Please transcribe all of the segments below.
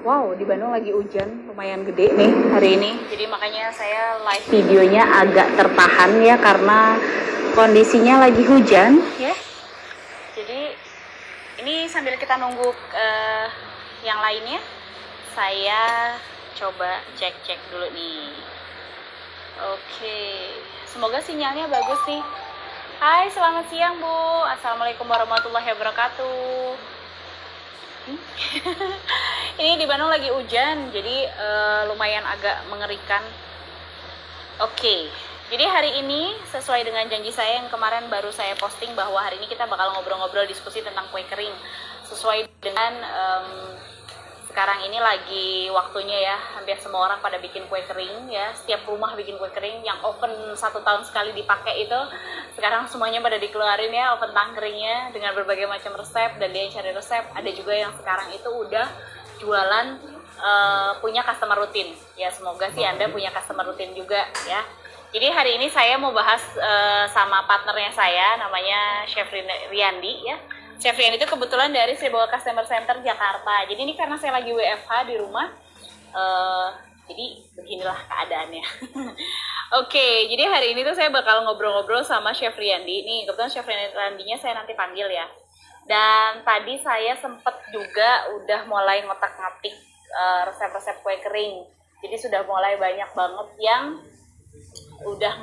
Wow, di Bandung lagi hujan lumayan gede nih hari ini. Jadi makanya saya live videonya agak tertahan ya karena kondisinya lagi hujan ya. Jadi ini sambil kita nunggu yang lainnya, saya coba cek dulu nih. Oke, semoga sinyalnya bagus nih. Hai, selamat siang Bu. Assalamualaikum warahmatullahi wabarakatuh. Ini di Bandung lagi hujan, jadi lumayan agak mengerikan. Oke, jadi hari ini sesuai dengan janji saya yang kemarin baru saya posting bahwa hari ini kita bakal ngobrol-ngobrol diskusi tentang kue kering. Sesuai dengan sekarang ini lagi waktunya ya, hampir semua orang pada bikin kue kering ya. Setiap rumah bikin kue kering, yang oven 1 tahun sekali dipakai itu sekarang semuanya pada dikeluarin ya, oven tangkeringnya dengan berbagai macam resep, dan dia cari resep. Ada juga yang sekarang itu udah jualan punya customer rutin ya. Semoga sih Anda punya customer rutin juga ya. Jadi hari ini saya mau bahas sama partnernya saya, namanya Chef Riyandi ya. Chef Riyandi itu kebetulan dari Seribawa Customer Center Jakarta. Jadi ini karena saya lagi WFH di rumah, jadi beginilah keadaannya. Oke, jadi hari ini tuh saya bakal ngobrol-ngobrol sama Chef Riyandi. Nih, kebetulan Chef Riyandinya saya nanti panggil ya. Dan tadi saya sempet juga udah mulai ngotak-ngatik resep-resep kue kering. Jadi sudah mulai banyak banget yang udah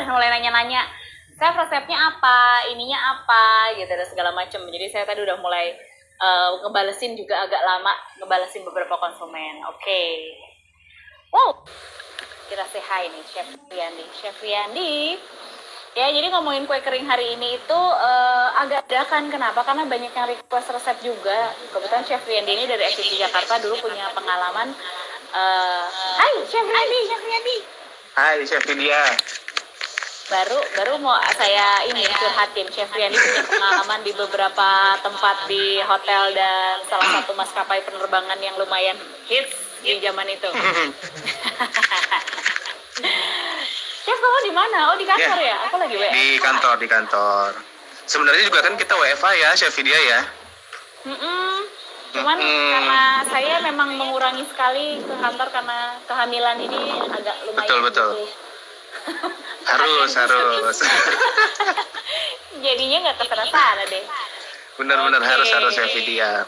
mulai nanya-nanya, "Chef, resepnya apa, ininya apa," gitu, dan segala macam. Jadi saya tadi udah mulai ngebalesin juga agak lama, ngebalesin beberapa konsumen. Oke. Wow, kita say hi nih, Chef Riyandi. Chef Riyandi, ya jadi ngomongin kue kering hari ini itu agak dadakan. Kenapa? Karena banyak yang request resep juga. Kebetulan Chef Riyandi ini dari SCC Jakarta dulu punya pengalaman. Hai Chef Riyandi. Hai Chef Vidya. Baru mau saya ini curhatin. Chef Riyandi punya pengalaman di beberapa tempat di hotel dan salah satu maskapai penerbangan yang lumayan hits di zaman itu. Chef, kamu di mana? Oh, di kantor ya? Aku lagi WFH. Di kantor. Sebenarnya juga kan kita WFH ya, Chef Vidya ya. Cuman karena saya memang mengurangi sekali ke kantor karena kehamilan ini agak lumayan. Betul. harus. Jadinya nggak terasa deh. Benar harus Chef Vidya.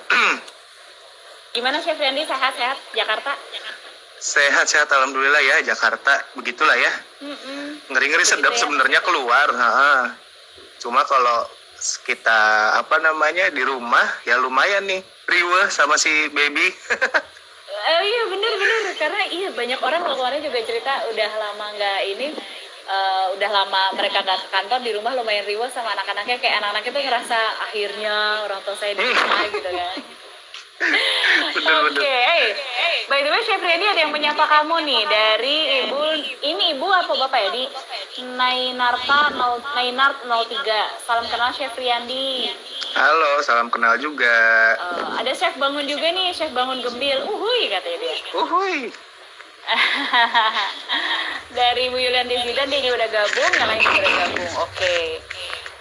Gimana Chef Riyandi, sehat-sehat Jakarta? Sehat alhamdulillah ya, Jakarta begitulah ya. Ngeri-ngeri sedap sebenarnya keluar. Cuma kalau kita di rumah ya lumayan nih riweh sama si baby. Iya bener karena banyak orang keluarnya juga cerita udah lama nggak udah lama mereka nggak ke kantor, di rumah lumayan riweh sama anak-anaknya. Kayak anak-anaknya tuh ngerasa akhirnya orang tua saya di rumah gitu kan. Oke. By the way, Chef Riyandi, ada yang menyapa kamu nih dari ibu apa bapak ya, di Nainart 03. Salam kenal Chef Riyandi. Halo, salam kenal juga. Ada Chef Bangun juga nih, Chef Bangun Gembil. Uhuy katanya dia. Uhuy. Dari Bu Yulianti Zidan, dia juga udah gabung, yang lain juga udah gabung. Oke.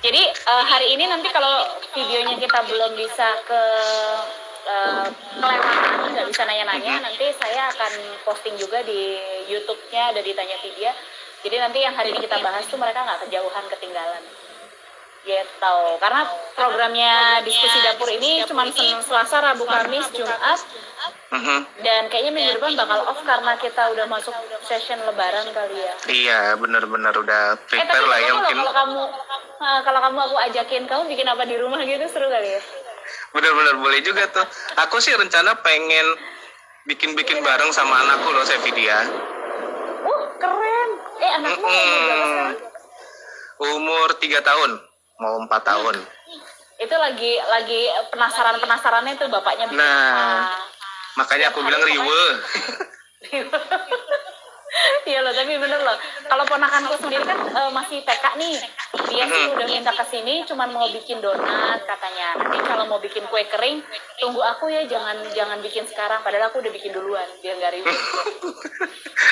Jadi hari ini nanti kalau videonya kita belum bisa kelewatan, nggak bisa nanya-nanya, nanti saya akan posting juga di YouTube-nya, ada di Tanya Vidya. Jadi nanti yang hari ini kita bahas tuh mereka nggak kejauhan, ketinggalan gitu. Karena programnya diskusi dapur ini cuma Senin, Selasa, Rabu, Kamis, Jumat, dan kayaknya minggu depan bakal off karena kita udah masuk session Lebaran kali ya. Iya, benar-benar udah prepare lah ya mungkin. Kalau kamu aku ajakin kamu bikin apa di rumah gitu, seru kali ya. Benar-benar boleh juga tuh. Aku sih rencana pengen bikin bareng sama anakku loh, Chef Vidya. Keren. Anakmu umur berapa sekarang? Umur 3 tahun, mau 4 tahun. Itu lagi penasarannya tuh bapaknya. Makanya aku bilang riwe. Iya loh, tapi bener loh. Kalau ponakanku sendiri kan masih TK nih. Dia sih udah minta kesini, cuman mau bikin donat katanya. Nanti kalau mau bikin kue kering, tunggu aku ya, jangan bikin sekarang. Padahal aku udah bikin duluan, biar nggak ribet.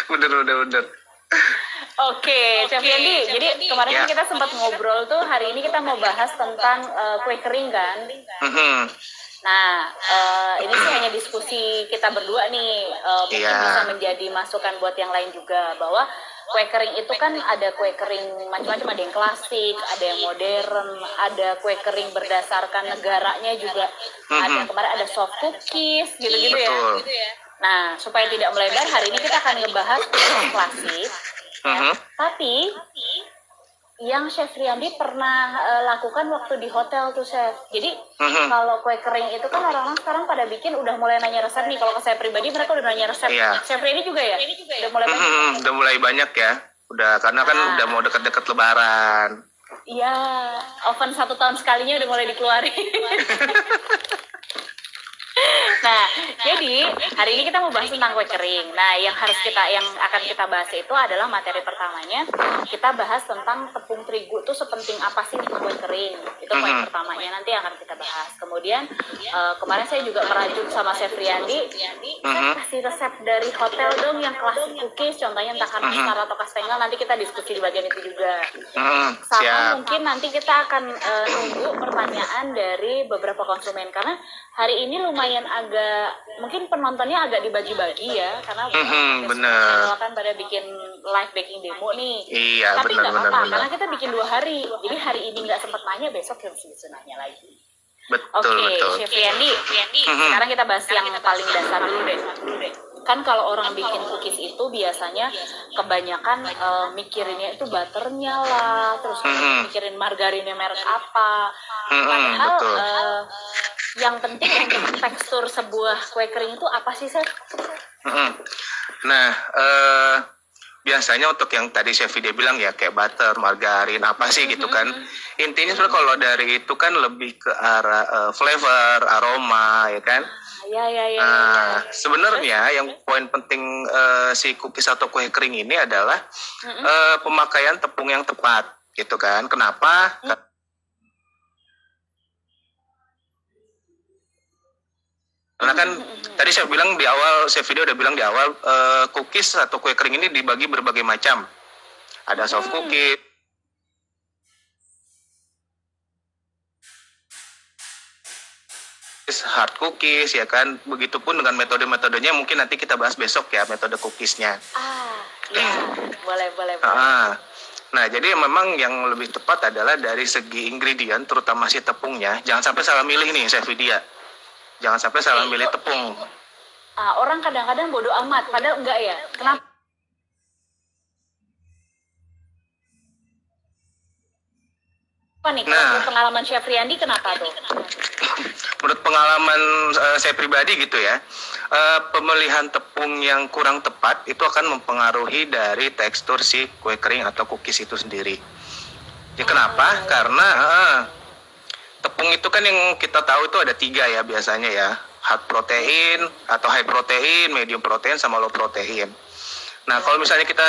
Bener. Oke, Chef Riyandi. Jadi kemarin kan kita sempat ngobrol tuh. Hari ini kita mau bahas tentang kue kering kan. Nah, ini sih hanya diskusi kita berdua nih, mungkin Iya. bisa menjadi masukan buat yang lain juga, bahwa kue kering itu kan ada kue kering macam-macam, ada yang klasik, ada yang modern, ada kue kering berdasarkan negaranya juga, ada kemarin ada soft cookies gitu-gitu ya. Betul. Nah, supaya tidak melebar, hari ini kita akan ngebahas kue klasik, ya. Tapi yang Chef Riyandi pernah lakukan waktu di hotel tuh, Chef. Jadi kalau kue kering itu kan orang-orang sekarang pada bikin udah mulai nanya resep nih. Kalau ke saya pribadi mereka udah nanya resep. Iya. Chef Riyandi juga ya? Udah mulai banyak. Udah mulai banyak ya. Udah, karena kan udah mau deket-deket Lebaran. Iya, oven 1 tahun sekalinya udah mulai dikeluarin. Nah, jadi hari ini kita mau bahas tentang kue kering. Nah, yang akan kita bahas itu adalah materi pertamanya. Kita bahas tentang tepung terigu itu sepenting apa sih untuk kue kering. Itu poin pertamanya, nanti akan kita bahas. Kemudian kemarin saya juga merajut sama Chef Riyandi. Saya kasih resep dari hotel dong yang klasik cookies, contohnya entah nastar atau kastengel. Nanti kita diskusi di bagian itu juga. Sama mungkin nanti kita akan nunggu pertanyaan dari beberapa konsumen, karena hari ini lumayan agak, mungkin penontonnya agak dibagi-bagi ya, karena bener. kan pada bikin live baking demo nih. Iya, tapi nggak apa-apa, bener. karena kita bikin 2 hari, jadi hari ini nggak sempat nanya, besok yang bisa nanya lagi. Betul. Chef Riyandi, sekarang kita bahas yang paling dasar dulu deh. Kan kalau orang bikin cookies itu biasanya kebanyakan mikirinnya itu butternya lah, terus mikirin margarinnya merek apa. Padahal yang penting untuk tekstur sebuah kue kering itu apa sih, Chef? Nah, biasanya untuk yang tadi Chef Vidya bilang ya, kayak butter, margarin, apa sih gitu kan. Intinya sebenarnya kalau dari itu kan lebih ke arah flavor, aroma, ya kan. Nah, sebenarnya yang poin penting si cookies atau kue kering ini adalah pemakaian tepung yang tepat, gitu kan. Kenapa? Karena kan tadi saya bilang di awal, Chef Video udah bilang di awal, cookies atau kue kering ini dibagi berbagai macam. Ada soft cookies, hard cookies, ya kan. Begitupun dengan metode-metodenya, mungkin nanti kita bahas besok ya, metode cookiesnya. Boleh. Nah, jadi memang yang lebih tepat adalah dari segi ingredient, terutama si tepungnya. Jangan sampai salah milih nih, Chef Vidya. Jangan sampai salah milih tepung. Orang kadang-kadang bodoh amat, padahal enggak ya. Kenapa nih? Menurut pengalaman Chef Riyandi, kenapa tuh? Menurut pengalaman saya pribadi gitu ya, pemilihan tepung yang kurang tepat itu akan mempengaruhi dari tekstur si kue kering atau cookies itu sendiri. Ya, kenapa? Karena tepung itu kan yang kita tahu itu ada 3 ya biasanya ya. Hard protein atau high protein, medium protein, sama low protein. Nah, kalau misalnya kita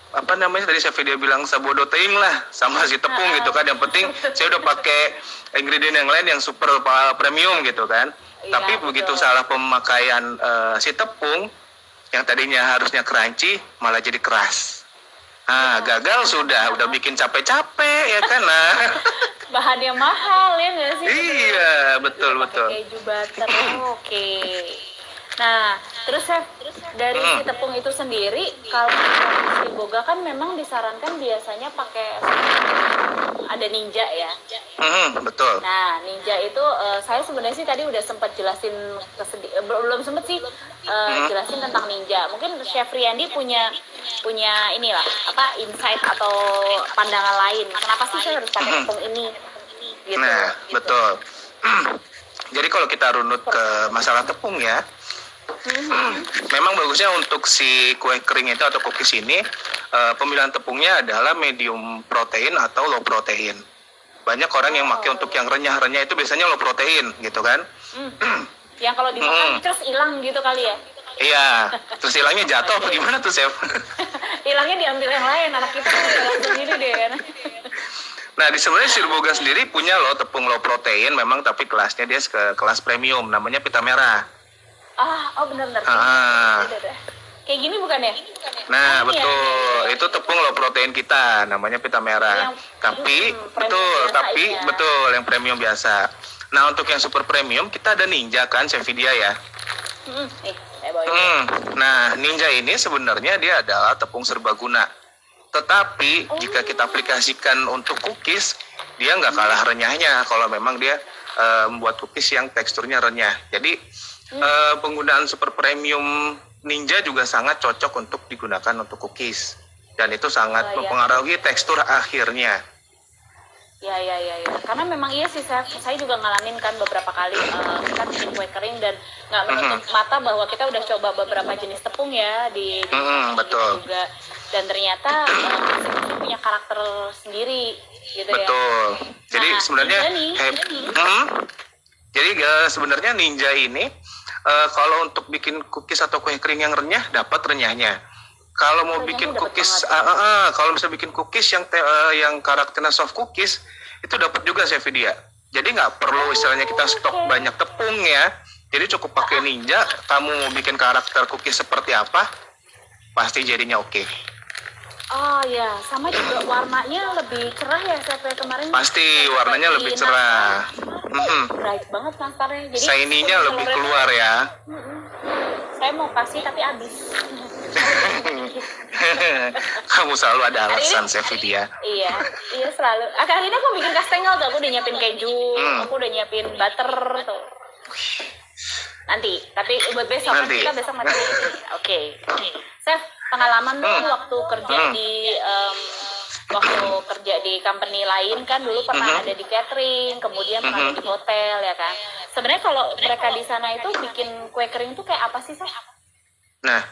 tadi saya video bilang sabodo teing lah sama si tepung gitu kan. Yang penting saya udah pakai ingredient yang lain yang super premium gitu kan. Tapi begitu salah pemakaian si tepung yang tadinya harusnya crunchy malah jadi keras. Gagal sudah bikin capek-capek ya kan. Bahannya mahal ya nggak sih? Iya, betul. Keju butter, oke. Nah, terus Chef, dari si tepung itu sendiri, kalau di Boga kan memang disarankan biasanya pakai ada Ninja ya. Betul. Nah, Ninja itu saya sebenarnya sih tadi udah sempat jelasin belum sempet sih jelasin tentang Ninja. Mungkin Chef Riyandi punya inilah insight atau pandangan lain. Kenapa sih saya harus pakai tepung ini? Gitu. Nah, betul. Jadi kalau kita runut ke masalah tepung ya, memang bagusnya untuk si kue kering itu atau cookies ini pemilihan tepungnya adalah medium protein atau low protein. Banyak orang yang pakai untuk yang renyah-renyah itu biasanya low protein gitu kan. Yang kalau dimakan terus hilang gitu kali ya. Iya, terus hilangnya jatuh apa gimana tuh, Chef? Hilangnya diambil yang lain, anak kita sendiri deh. Nah, di sebenarnya Sirboga sendiri punya loh tepung low protein memang, tapi kelasnya dia ke kelas premium, namanya pita merah. Benar-benar. Kayak gini bukan ya? Nah, betul. Itu tepung low protein kita, namanya pita merah. Tapi betul yang premium biasa. Nah, untuk yang super premium kita ada Ninja kan, Chefvidya ya. Saya bawa Nah, Ninja ini sebenarnya dia adalah tepung serbaguna. Tetapi jika kita aplikasikan untuk cookies, dia nggak kalah renyahnya kalau memang dia membuat cookies yang teksturnya renyah. Jadi penggunaan super premium Ninja juga sangat cocok untuk digunakan untuk cookies. Dan itu sangat mempengaruhi tekstur akhirnya. Ya. Karena memang iya sih, saya juga ngalamin kan beberapa kali kita bikin kue kering dan nggak menutup mata bahwa kita udah coba beberapa jenis tepung ya di betul. juga, dan ternyata masing-masing punya karakter sendiri gitu ya. Betul. Jadi sebenarnya sebenarnya Ninja ini kalau untuk bikin cookies atau kue kering yang renyah dapat renyahnya. Kalau mau bikin cookies, kalau bisa bikin cookies yang karakternya soft cookies, itu dapat juga Chefvidya. Jadi nggak perlu istilahnya kita stok banyak tepung ya. Jadi cukup pakai Ninja. Kamu mau bikin karakter cookies seperti apa, pasti jadinya oke. Oh ya, sama juga warnanya lebih cerah ya, Chef, kemarin. Pasti warnanya lebih cerah. Bright banget nastarnya. Jadi shiny-nya lebih keluar ya. Saya mau kasih tapi habis. Kamu selalu ada alasan, Chefvidya. Iya selalu. Kali ini aku bikin kastengel tuh, aku udah nyiapin keju, aku udah nyiapin butter tuh. Nanti, tapi buat besok kan kita besok nanti. Oke. Chef, pengalaman dong waktu kerja di company lain kan, dulu pernah ada di catering, kemudian pernah di hotel ya kan. Sebenarnya kalau mereka di sana itu bikin kue kering tuh kayak apa sih, Chef? Nah,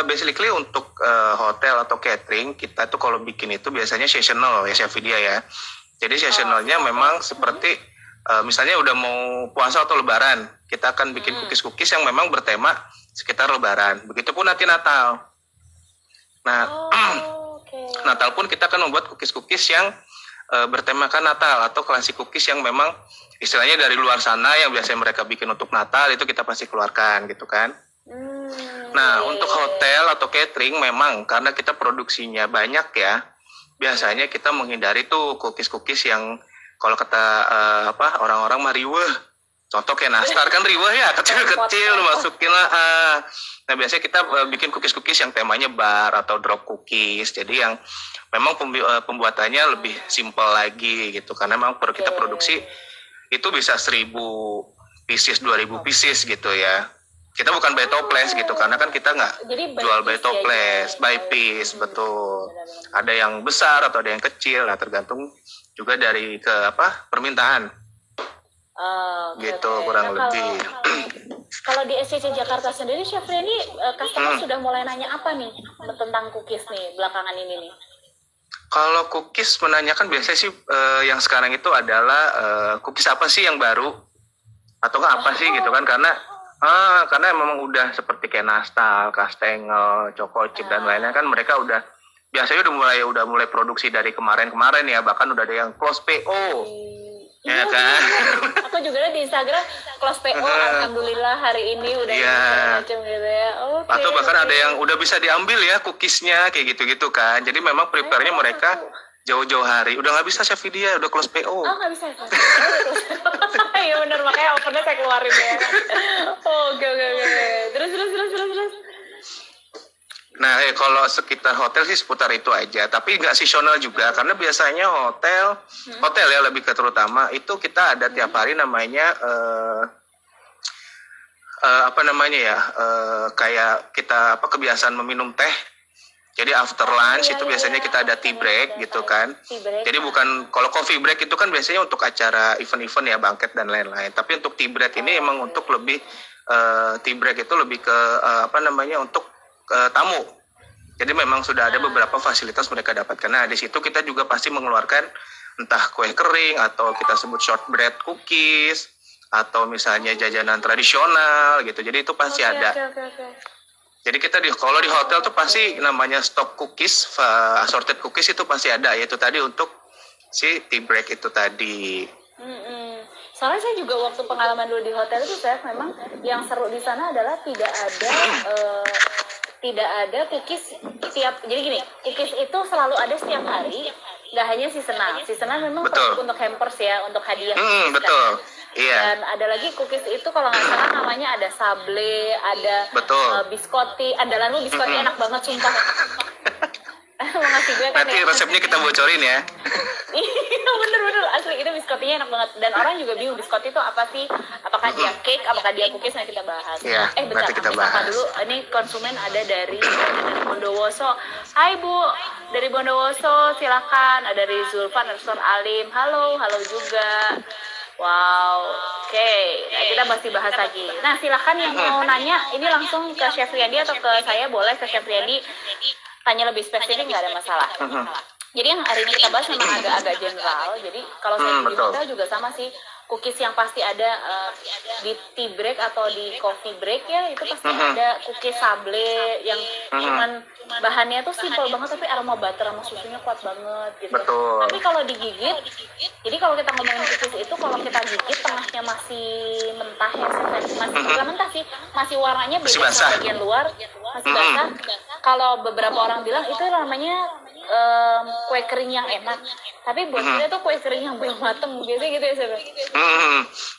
basically untuk hotel atau catering kita tuh kalau bikin itu biasanya seasonal ya Chefvidya ya. Jadi seasonalnya memang seperti misalnya udah mau puasa atau lebaran, kita akan bikin cookies-cookies yang memang bertema sekitar lebaran. Begitupun nanti Natal. Nah, Natal pun kita akan membuat cookies-cookies yang bertemakan Natal atau klasik cookies yang memang istilahnya dari luar sana yang biasanya mereka bikin untuk Natal itu kita pasti keluarkan gitu kan. Nah, untuk hotel atau catering memang karena kita produksinya banyak ya, biasanya kita menghindari tuh cookies-cookies yang kalau kata orang-orang mah riweh. Contoh kayak nastar kan riweh ya, kecil-kecil masukin lah. Nah, biasanya kita bikin cookies-cookies yang temanya bar atau drop cookies. Jadi yang memang pembuatannya lebih simpel lagi gitu. Karena memang kita produksi itu bisa 1.000 pieces, 2.000 pieces gitu ya. Kita bukan by toples gitu, karena kan kita nggak jual by toples, by piece, betul. Ada yang besar atau ada yang kecil, nah tergantung juga dari permintaan. Gitu kurang lebih. Kalau di SCC Jakarta sendiri, Chef Reni, customer sudah mulai nanya apa nih tentang cookies nih belakangan ini nih? Kalau cookies menanyakan biasanya sih yang sekarang itu adalah cookies apa sih yang baru atau apa sih gitu kan, karena memang udah seperti kayak nastar, kastengel, choco chip dan lainnya kan mereka biasanya udah mulai produksi dari kemarin ya, bahkan udah ada yang close PO. Ya kan? Aku juga lihat di Instagram close PO, alhamdulillah hari ini udah macam gitu ya. Atau bahkan ada yang udah bisa diambil ya cookiesnya kayak gitu-gitu kan. Jadi memang prepare-nya mereka jauh-jauh hari. Udah nggak bisa Chefvidya, udah close PO. Oh nggak bisa. Iya benar, makanya opennya saya keluarin ya. Oke. Terus. Nah, kalau sekitar hotel sih seputar itu aja. Tapi nggak seasonal juga, karena biasanya hotel ya lebih ke terutama itu kita ada tiap hari namanya kayak kita kebiasaan meminum teh. Jadi after lunch itu biasanya kita ada tea break gitu kan. Jadi bukan, kalau coffee break itu kan biasanya untuk acara event-event ya, banquet dan lain-lain. Tapi untuk tea break ini emang untuk lebih tea break itu lebih ke untuk tamu. Jadi memang sudah ada beberapa fasilitas mereka dapatkan. Nah, di situ kita juga pasti mengeluarkan entah kue kering atau kita sebut shortbread cookies atau misalnya jajanan tradisional gitu. Jadi itu pasti ada. Jadi kita kalau di hotel tuh pasti namanya stock cookies, assorted cookies itu pasti ada, yaitu tadi untuk si tea break itu tadi. Soalnya saya juga waktu pengalaman dulu di hotel itu, saya memang yang seru di sana adalah tidak ada cookies jadi gini, cookies itu selalu ada setiap hari, nggak hanya seasonal memang Betul. produk untuk hampers ya, untuk hadiah. Betul. Iya. Dan ada lagi cookies itu kalau nggak salah namanya ada sable, ada Betul. biscotti. Andalan lu biscotti enak banget sumpah. Mau ngasih gue kan Nanti ya. resepnya kita bocorin ya. Iya bener asli itu biscotinya enak banget dan orang juga bingung biscotti itu apa sih, apakah dia cake, apakah dia cookies, nanti kita bahas. Iya, Bentar, nanti kita ambil sapa bahas. dulu. Ini konsumen ada dari Bondowoso. Hai Bu, dari Bondowoso silakan. Ada dari Zulfan Alim. Halo juga. Wow, oke. Nah, kita masih bahas lagi. Nah, silakan yang mau nanya, ini langsung ke Chef Riyandi atau ke saya, boleh ke Chef Riyandi. Tanya lebih spesifik, nggak ada masalah. Jadi yang hari ini kita bahas memang agak general. Jadi kalau saya di hotel juga sama sih, cookies yang pasti ada di tea break atau di coffee break ya, itu pasti ada cookies sable yang cuman bahannya tuh simple banget tapi aroma butter sama susunya kuat banget gitu. Betul. Tapi kalau digigit, jadi kalau kita ngomongin cookies itu kalau kita gigit tengahnya masih mentah ya, masih bukan mentah sih, masih warnanya beda sama bagian luar, masih basah. Kalau beberapa orang bilang itu namanya kue kering yang enak, tapi buat kita tuh kue kering yang belum mateng, biasanya gitu ya sebenarnya.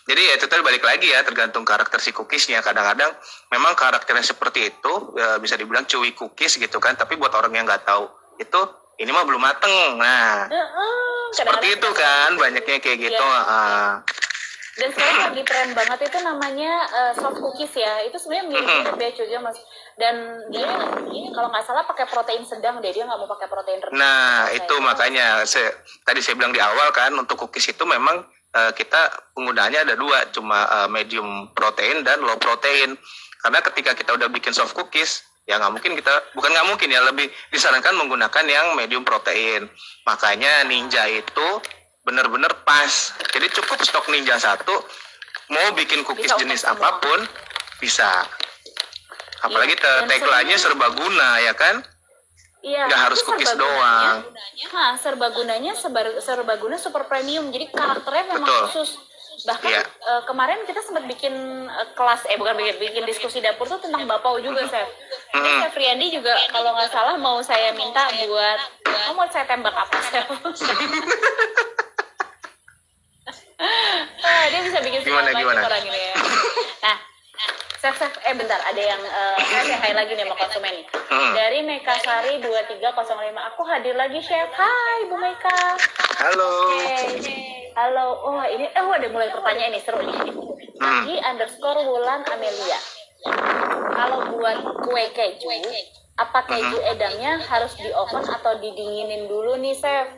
Jadi ya itu tadi balik lagi ya, tergantung karakter si cookiesnya. Kadang-kadang memang karakternya seperti itu, bisa dibilang chewy cookies gitu kan, tapi buat orang yang nggak tahu itu ini mah belum mateng. Nah, seperti itu kan, banyaknya kayak gitu. Dan sekarang lagi tren banget itu namanya soft cookies ya. Itu sebenarnya mirip ya juga Mas. Dan dia kalau nggak salah pakai protein sedang deh, dia nggak mau pakai protein rendah. Nah, itu makanya tadi saya bilang di awal kan, untuk cookies itu memang kita penggunaannya ada dua, cuma medium protein dan low protein. Karena ketika kita udah bikin soft cookies, ya bukan nggak mungkin ya, lebih disarankan menggunakan yang medium protein. Makanya Ninja itu benar-benar pas. Jadi cukup stok Ninja 1, mau bikin cookies jenis apapun bisa. Apalagi tagline-nya serbaguna ya kan? Iya. Nggak harus cookies doang. Nah, serbaguna super premium. Jadi karakternya memang khusus. Bahkan kemarin kita sempat bikin kelas, bukan bikin diskusi dapur tuh tentang bapau juga, Chef. Jadi Chef Riyandi juga kalau nggak salah mau saya minta buat, mau saya tembak apa, Chef? Dia bisa bikin gimana? orang ini ya. Nah, Chef, bentar, ada yang saya hai lagi nih sama konsumen nih. Dari Mekasari 2305, aku hadir lagi, Chef. Hai, Bu Meka. Halo. Halo. Oh, ini ada mulai pertanyaan nih, seru nih. _Wulan Amelia. Kalau buat kue keju, apa keju edamnya harus di oven atau didinginin dulu nih, Chef?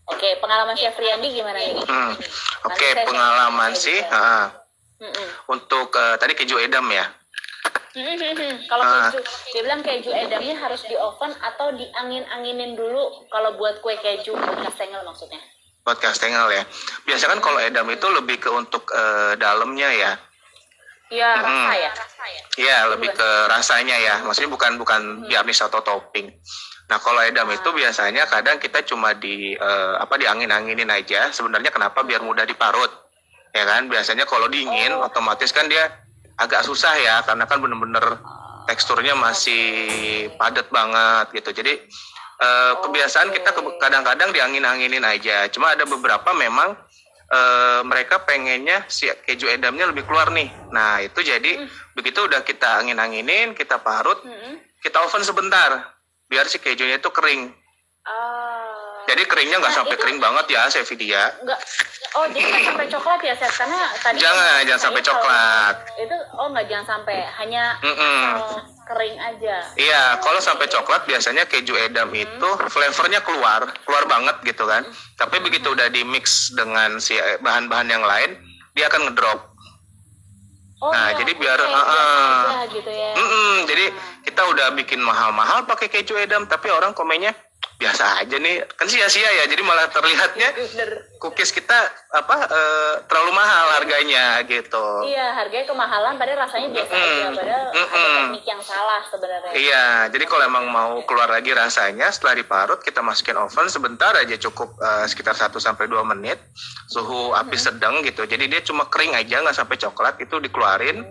Oke, pengalaman Chef Riyandi gimana nih? Oke, pengalaman sih, untuk tadi keju edam ya. Kalau keju, dia bilang keju edamnya harus di oven atau diangin-anginin dulu. Kalau buat kue keju, buat kastengel maksudnya. Buat kastengel ya. Biasa kan kalau edam itu lebih ke untuk dalamnya ya. Iya, rasa ya. Iya, lebih ke rasanya ya. Maksudnya bukan garnish atau topping. Nah, kalau edam itu biasanya kadang kita cuma diangin-anginin aja. Sebenarnya kenapa? Biar mudah diparut. Ya kan? Biasanya kalau dingin otomatis kan dia agak susah ya, karena kan bener-bener teksturnya masih padat banget gitu. Jadi kebiasaan kita kadang-kadang diangin-anginin aja. Cuma ada beberapa memang mereka pengennya si keju edamnya lebih keluar nih. Nah, itu jadi begitu udah kita angin-anginin, kita parut, kita oven sebentar biar si kejunya itu kering. Jadi keringnya nggak sampai kering banget ya, Sevidia. Jadi nggak sampai coklat ya, Chef? Karena tadi jangan sampai coklat. Itu jangan sampai, hanya kering aja. Iya, kalau sampai coklat biasanya keju edam itu flavornya keluar banget gitu kan. Tapi begitu udah di mix dengan si bahan-bahan yang lain, dia akan ngedrop. Jadi biar gitu ya. Jadi kita udah bikin mahal-mahal pakai keju edam, tapi orang komennya biasa aja nih, kan sia-sia ya. Jadi malah terlihatnya cookies kita terlalu mahal harganya gitu. Iya, harganya kemahalan padahal rasanya biasa aja, padahal ada teknik yang salah sebenarnya. Iya, jadi kalau emang mau keluar lagi rasanya setelah diparut, kita masukin oven sebentar aja, cukup sekitar 1-2 menit, suhu api sedang gitu. Jadi dia cuma kering aja, nggak sampai coklat, itu dikeluarin.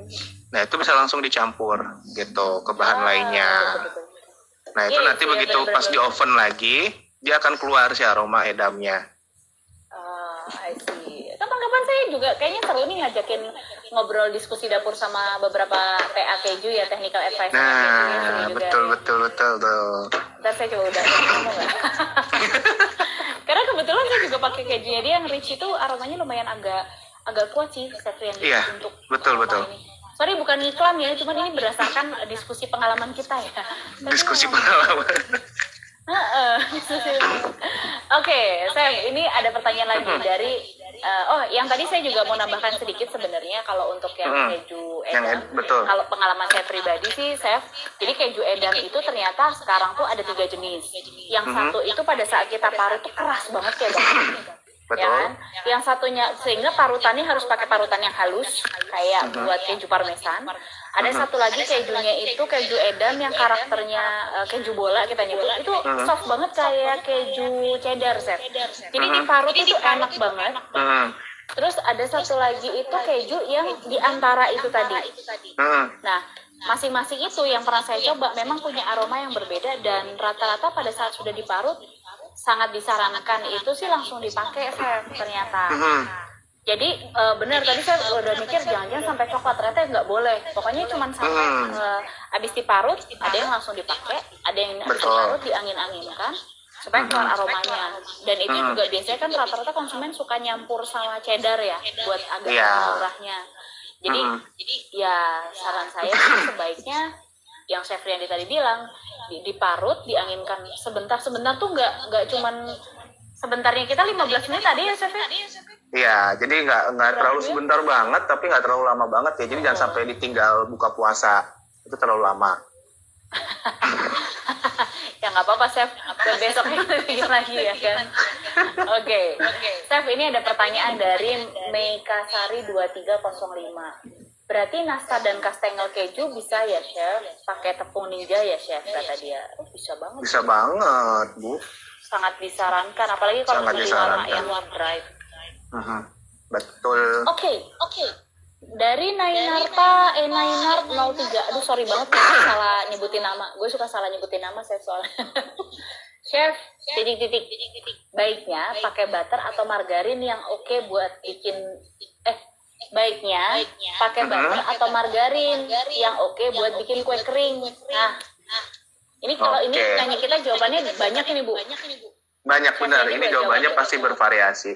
Nah, itu bisa langsung dicampur gitu ke bahan lainnya. Betul. Nah, itu nanti begitu pas di oven lagi, dia akan keluar si aroma edamnya. I see. Kapan-kapan saya juga kayaknya seru nih ngajakin ngobrol diskusi dapur sama beberapa TA keju ya, technical advisor keju juga. Betul tuh. Ntar saya coba udah ngomong nggak? Karena kebetulan saya juga pakai kejunya dia yang rich itu aromanya lumayan agak kuat sih, Septrian, iya, untuk betul. ini. Sorry bukan iklan ya, cuman ini berdasarkan diskusi pengalaman kita ya. Diskusi pengalaman. Oke, saya ini ada pertanyaan lagi dari yang tadi saya juga mau nambahkan sedikit sebenarnya kalau untuk yang keju edam. Betul. Kalau pengalaman saya pribadi sih, jadi keju edam itu ternyata sekarang tuh ada 3 jenis. Yang satu itu pada saat kita parut tuh keras banget ya Bang. Betul. Ya kan? Yang satunya sehingga parutannya harus pakai parutan yang halus kayak buat keju parmesan. Ada satu lagi kejunya itu keju edam yang karakternya keju bola kita nyebut itu soft banget kayak keju cheddar, Chef. Jadi diparut itu enak banget. Terus ada satu lagi itu keju yang diantara itu tadi. Nah, masing-masing itu yang pernah saya coba memang punya aroma yang berbeda dan rata-rata pada saat sudah diparut sangat disarankan itu sih langsung dipakai, Chef, ternyata. Jadi benar tadi saya udah mikir jangan-jangan sampai coklat, ternyata nggak boleh. Pokoknya cuma sampai habis diparut ada yang langsung dipakai, ada yang habis diparut diangin-anginkan supaya keluar aromanya. Dan itu juga biasanya kan rata-rata konsumen suka nyampur sama cheddar ya buat agak murahnya. Jadi ya saran saya sebaiknya yang Chef Riyandi tadi bilang diparut, dianginkan sebentar tuh nggak cuman sebentarnya kita 15 menit tadi ya Chef. Iya, jadi nggak terlalu sebentar banget, tapi nggak terlalu lama banget ya. Jadi jangan sampai ditinggal buka puasa, itu terlalu lama. Ya nggak apa-apa, Chef. Besoknya bikin lagi ya kan. Oke. Chef, ini ada pertanyaan dari Meikasari 2305. Berarti nastar dan kastengel keju bisa ya, Chef? Pakai tepung ninja ya, Chef? Kata dia. Bisa banget. Bisa banget, Bu. Sangat disarankan, apalagi kalau beli lama yang dry. Betul. Oke. Dari Nainarta, Nainar 03. Aduh, sorry banget gue salah nyebutin nama. Gue suka salah nyebutin nama, Chef, soalnya. Chef, titik. Baiknya pakai butter atau margarin yang oke buat bikin baiknya pakai butter atau margarin yang oke buat bikin kue kering. Nah, ini kalau ini nanya kita jawabannya banyak ini, Bu. Banyak, benar. Ini jawabannya pasti bervariasi.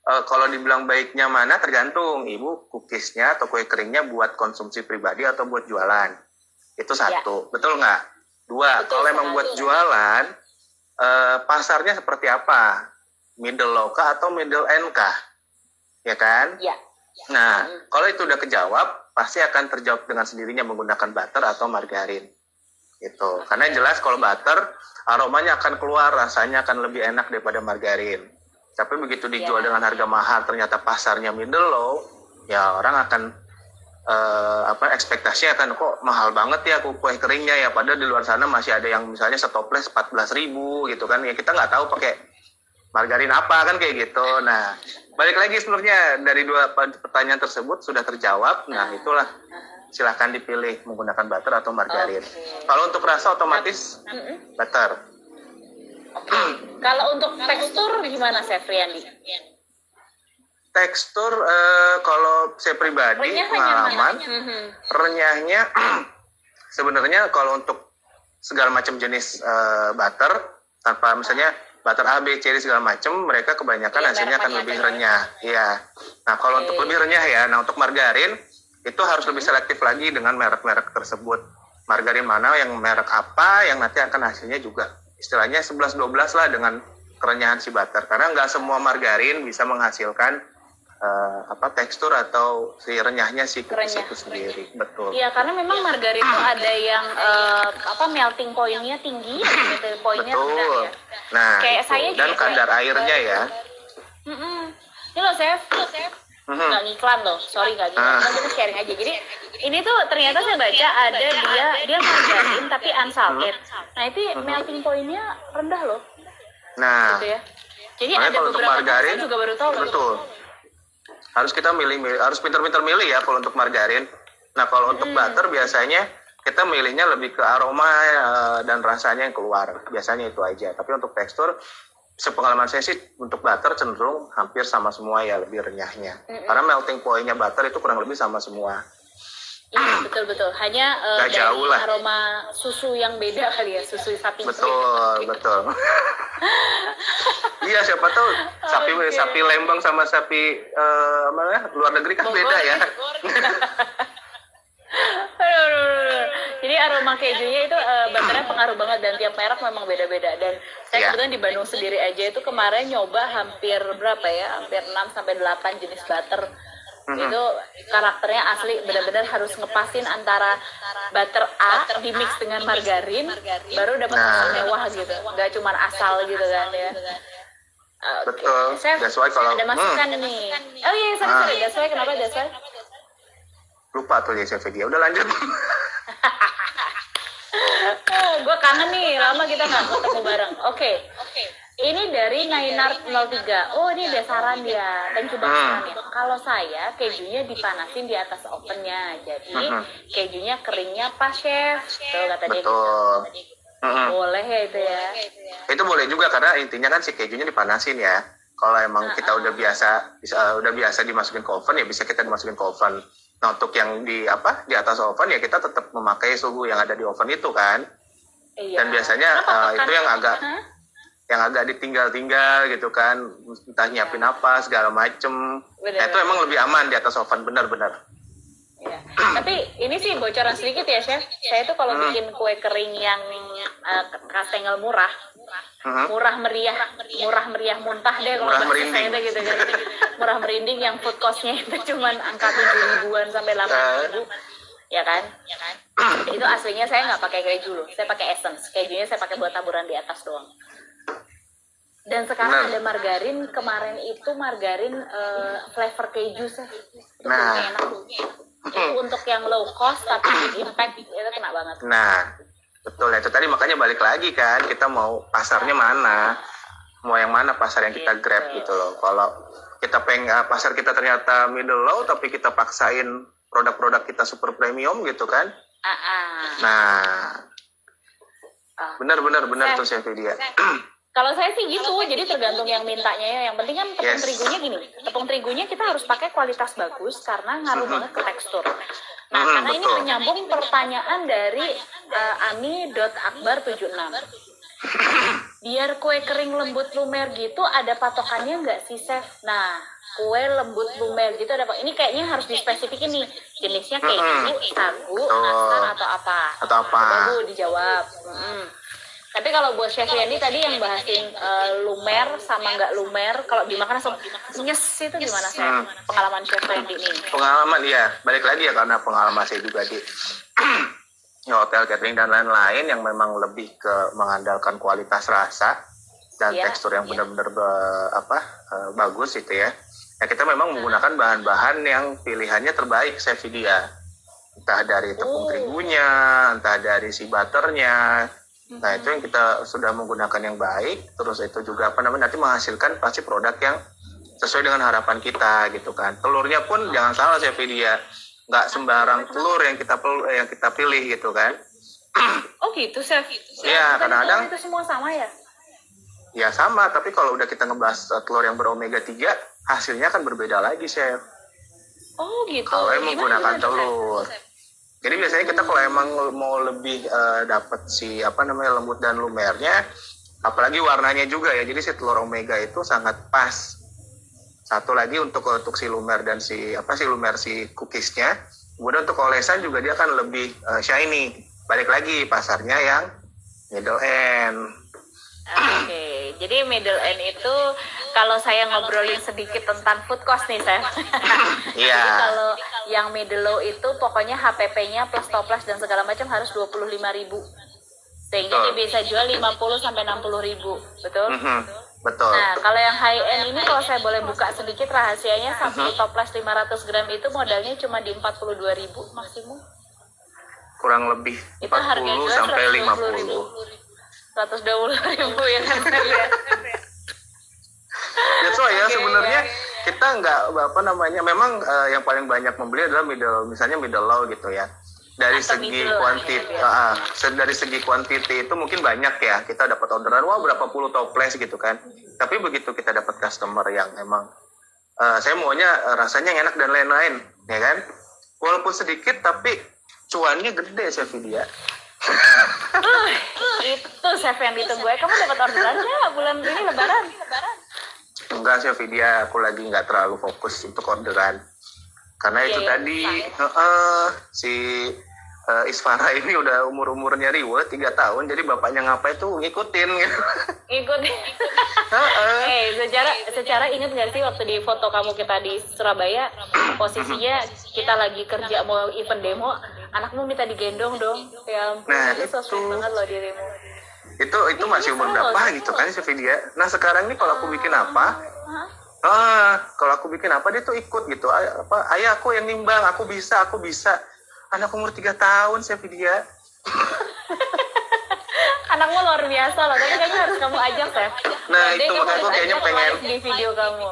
Kalau dibilang baiknya mana tergantung ibu cookiesnya atau kue keringnya buat konsumsi pribadi atau buat jualan. Itu satu, betul nggak? Dua, kalau emang buat jualan, pasarnya seperti apa? Middle low kah atau middle end kah? Ya kan? Ya. Nah, kalau itu udah kejawab, pasti akan terjawab dengan sendirinya menggunakan butter atau margarin. Gitu. Karena jelas kalau butter, aromanya akan keluar, rasanya akan lebih enak daripada margarin. Tapi begitu dijual dengan harga mahal, ternyata pasarnya middle low, ya orang akan ekspektasinya akan kok mahal banget ya kue keringnya ya. Padahal di luar sana masih ada yang misalnya setoples 14.000 gitu kan. Ya kita nggak tahu pakai margarin apa kan kayak gitu. Nah, balik lagi sebenarnya dari dua pertanyaan tersebut sudah terjawab. Nah, itulah silahkan dipilih menggunakan butter atau margarin. Kalau untuk rasa otomatis butter. Kalau untuk tekstur gimana, Chef Riyandi? Tekstur kalau saya pribadi pengalaman renyahnya sebenarnya kalau untuk segala macam jenis butter tanpa misalnya butter A, B, C segala macam mereka kebanyakan hasilnya akan lebih renyah. Iya. Nah kalau untuk lebih renyah ya, nah untuk margarin itu harus lebih selektif lagi dengan merek-merek tersebut. Margarin mana yang merek apa yang nanti akan hasilnya juga istilahnya 11-12 lah dengan kerenyahan si butter. Karena nggak semua margarin bisa menghasilkan tekstur atau si renyahnya si cookies itu sendiri. Betul. Iya, karena memang margarin itu ada yang melting point-nya tinggi, melting point-nya rendah ya. Nah, kayak saya dan kadar airnya ya. Ini loh, Chef. Nggak ngiklan loh, sorry nggak ngiklan, kita sharing aja. Jadi ini tuh ternyata saya baca ada dia margarin tapi unsalted. Nah itu melting point-nya rendah loh. Nah, gitu ya. Jadi ada beberapa margarin juga baru tahu. Betul. Harus kita harus pintar-pintar milih ya kalau untuk margarin. Nah kalau untuk butter biasanya kita milihnya lebih ke aroma dan rasanya yang keluar. Biasanya itu aja. Tapi untuk tekstur, sepengalaman saya sih untuk butter cenderung hampir sama semua ya, lebih renyahnya. Karena melting point-nya butter itu kurang lebih sama semua. Iya, betul. Hanya dari jauh lah. aroma susu yang beda kali ya, susu sapi. Betul. Iya, siapa tahu sapi Lembang sama sapi luar negeri kan beda ya. Jadi aroma kejunya itu butternya pengaruh banget, dan tiap merek memang beda-beda. Dan saya kebetulan di Bandung sendiri aja itu kemarin nyoba hampir berapa ya, hampir 6-8 jenis butter. Itu karakternya asli, benar-benar harus ngepasin antara butter A di mix dengan margarin, baru dapat rasa mewah gitu, nggak cuma asal gitu kan ya. Betul. That's why kalau ada masukan nih. Oh iya, sorry. That's why kenapa that's why? Lupa tuh ya Chef dia. Udah lanjut. Gue kangen nih, lama kita nggak ketemu bareng. Oke. Ini dari Nainar 03. Oh, ini dasaran dia. Thank you banget. Kalau saya kejunya dipanasin di atas ovennya. Jadi kejunya keringnya pas, Chef. Tuh kata dia. Betul. Boleh ya itu ya. Itu boleh juga karena intinya kan si kejunya dipanasin ya. Kalau emang kita udah biasa dimasukin ke oven ya bisa kita dimasukin ke oven. Nah, untuk yang di atas oven ya kita tetap memakai suhu yang ada di oven itu kan. Iya. Dan biasanya itu yang agak ditinggal-tinggal gitu kan, entah nyiapin apa segala macem. Nah, itu emang lebih aman di atas oven, benar-benar. Ya. Tapi ini sih bocoran sedikit ya, Chef. Saya tuh kalau bikin kue kering yang kastengel murah meriah muntah deh kalau bahasa saya deh gitu kan. Murah merinding yang food cost-nya itu cuman angka 7 ribuan sampai 8 ribu. Ya kan? Itu aslinya saya nggak pakai keju loh. Saya pakai essence. Kejunya saya pakai buat taburan di atas doang. Dan sekarang ada margarin. Kemarin itu margarin flavor keju sih. Enak. Itu untuk yang low cost tapi impact itu kena banget. Nah, betul ya. Itu tadi makanya balik lagi kan, kita mau pasarnya mana, mau yang mana pasar yang kita grab gitu loh. Kalau kita pasar kita ternyata middle low tapi kita paksain produk-produk kita super premium gitu kan. Nah, benar tuh Chef dia. Kalau saya sih gitu, jadi tergantung yang mintanya ya. Yang penting kan tepung terigunya gini, tepung terigunya kita harus pakai kualitas bagus karena ngaruh banget ke tekstur. Nah, karena ini menyambung pertanyaan dari Ami.akbar76. Biar kue kering lembut lumer gitu ada patokannya nggak sih, Chef? Nah, kue lembut lumer gitu ada ini kayaknya harus dispesifikin nih. Jenisnya keju, sagu, nastar atau apa? Baru dijawab. Tapi kalau buat Chef Yandi tadi yang bahasin lumer sama nggak lumer, kalau dimakan langsung nyes itu gimana saya? Pengalaman Chef Yandi ini? Pengalaman ya, balik lagi ya karena pengalaman saya juga di hotel catering dan lain-lain yang memang lebih ke mengandalkan kualitas rasa dan tekstur yang benar-benar bagus itu ya. Ya kita memang menggunakan bahan-bahan yang pilihannya terbaik Chef dia. Entah dari tepung terigunya, entah dari si butternya. Nah itu yang kita sudah menggunakan yang baik, terus itu juga nanti menghasilkan pasti produk yang sesuai dengan harapan kita gitu kan. Telurnya pun jangan salah Chef dia, nggak sembarang telur yang kita pilih gitu kan. Oh gitu Chef? Iya, kadang-kadang itu semua sama ya? Ya sama, tapi kalau udah kita ngebahas telur yang beromega 3, hasilnya akan berbeda lagi Chef. Oh gitu. Kalau menggunakan telur. Jadi biasanya kita kalau emang mau lebih dapat si lembut dan lumernya, apalagi warnanya juga ya. Jadi si telur omega itu sangat pas. Satu lagi untuk si lumer dan si lumer si cookiesnya. Kemudian untuk olesan juga dia akan lebih shiny. Balik lagi pasarnya yang middle end. Oke, jadi middle end itu kalau saya ngobrolin sedikit tentang food cost nih saya. Jadi kalau yang middle low itu pokoknya HPP-nya plus toples dan segala macam harus 25.000. Sehingga dia bisa jual 50 sampai 60.000, betul? Betul. Nah, kalau yang high end ini kalau saya boleh buka sedikit rahasianya, satu toples 500 gram itu modalnya cuma di 42.000 maksimum. Kurang lebih 40 sampai 50. 120.000 ya kan. That's why ya sebenarnya kita nggak memang yang paling banyak membeli adalah middle low gitu ya. dari Custom segi itu lah, kuantiti, ya, dari segi kuantiti itu mungkin banyak ya, kita dapat orderan wah berapa puluh toples gitu kan. Tapi begitu kita dapat customer yang emang saya maunya rasanya yang enak dan lain-lain, ya kan? Walaupun sedikit tapi cuannya gede Chef Vidya. Itu chef yang ditunggu. Kamu dapat orderan nggak bulan ini Lebaran? Enggak Chef Vidya, aku lagi nggak terlalu fokus untuk orderan. Karena itu Iya, tadi si Isfara ini udah umurnya riweh 3 tahun, jadi bapaknya ngapain tuh ngikutin gitu. Ikutin. Secara ingat nggak sih waktu di foto kamu kita di Surabaya, posisinya kita lagi kerja mau event demo, anakmu minta digendong dong. Ya ampun, Nah, itu so sweet banget loh dirimu. Itu masih umur berapa gitu kan Chef Vidya. Nah sekarang nih kalau aku bikin apa, kalau aku bikin apa dia tuh ikut gitu. Ayah aku yang nimbang, aku bisa. Anak umur 3 tahun Chef Vidya. Anakmu luar biasa loh, tapi kayaknya harus kamu ajak, Chef. Nah, Jadi itu kamu makanya aku harus kayaknya ajak pengen live di video kamu.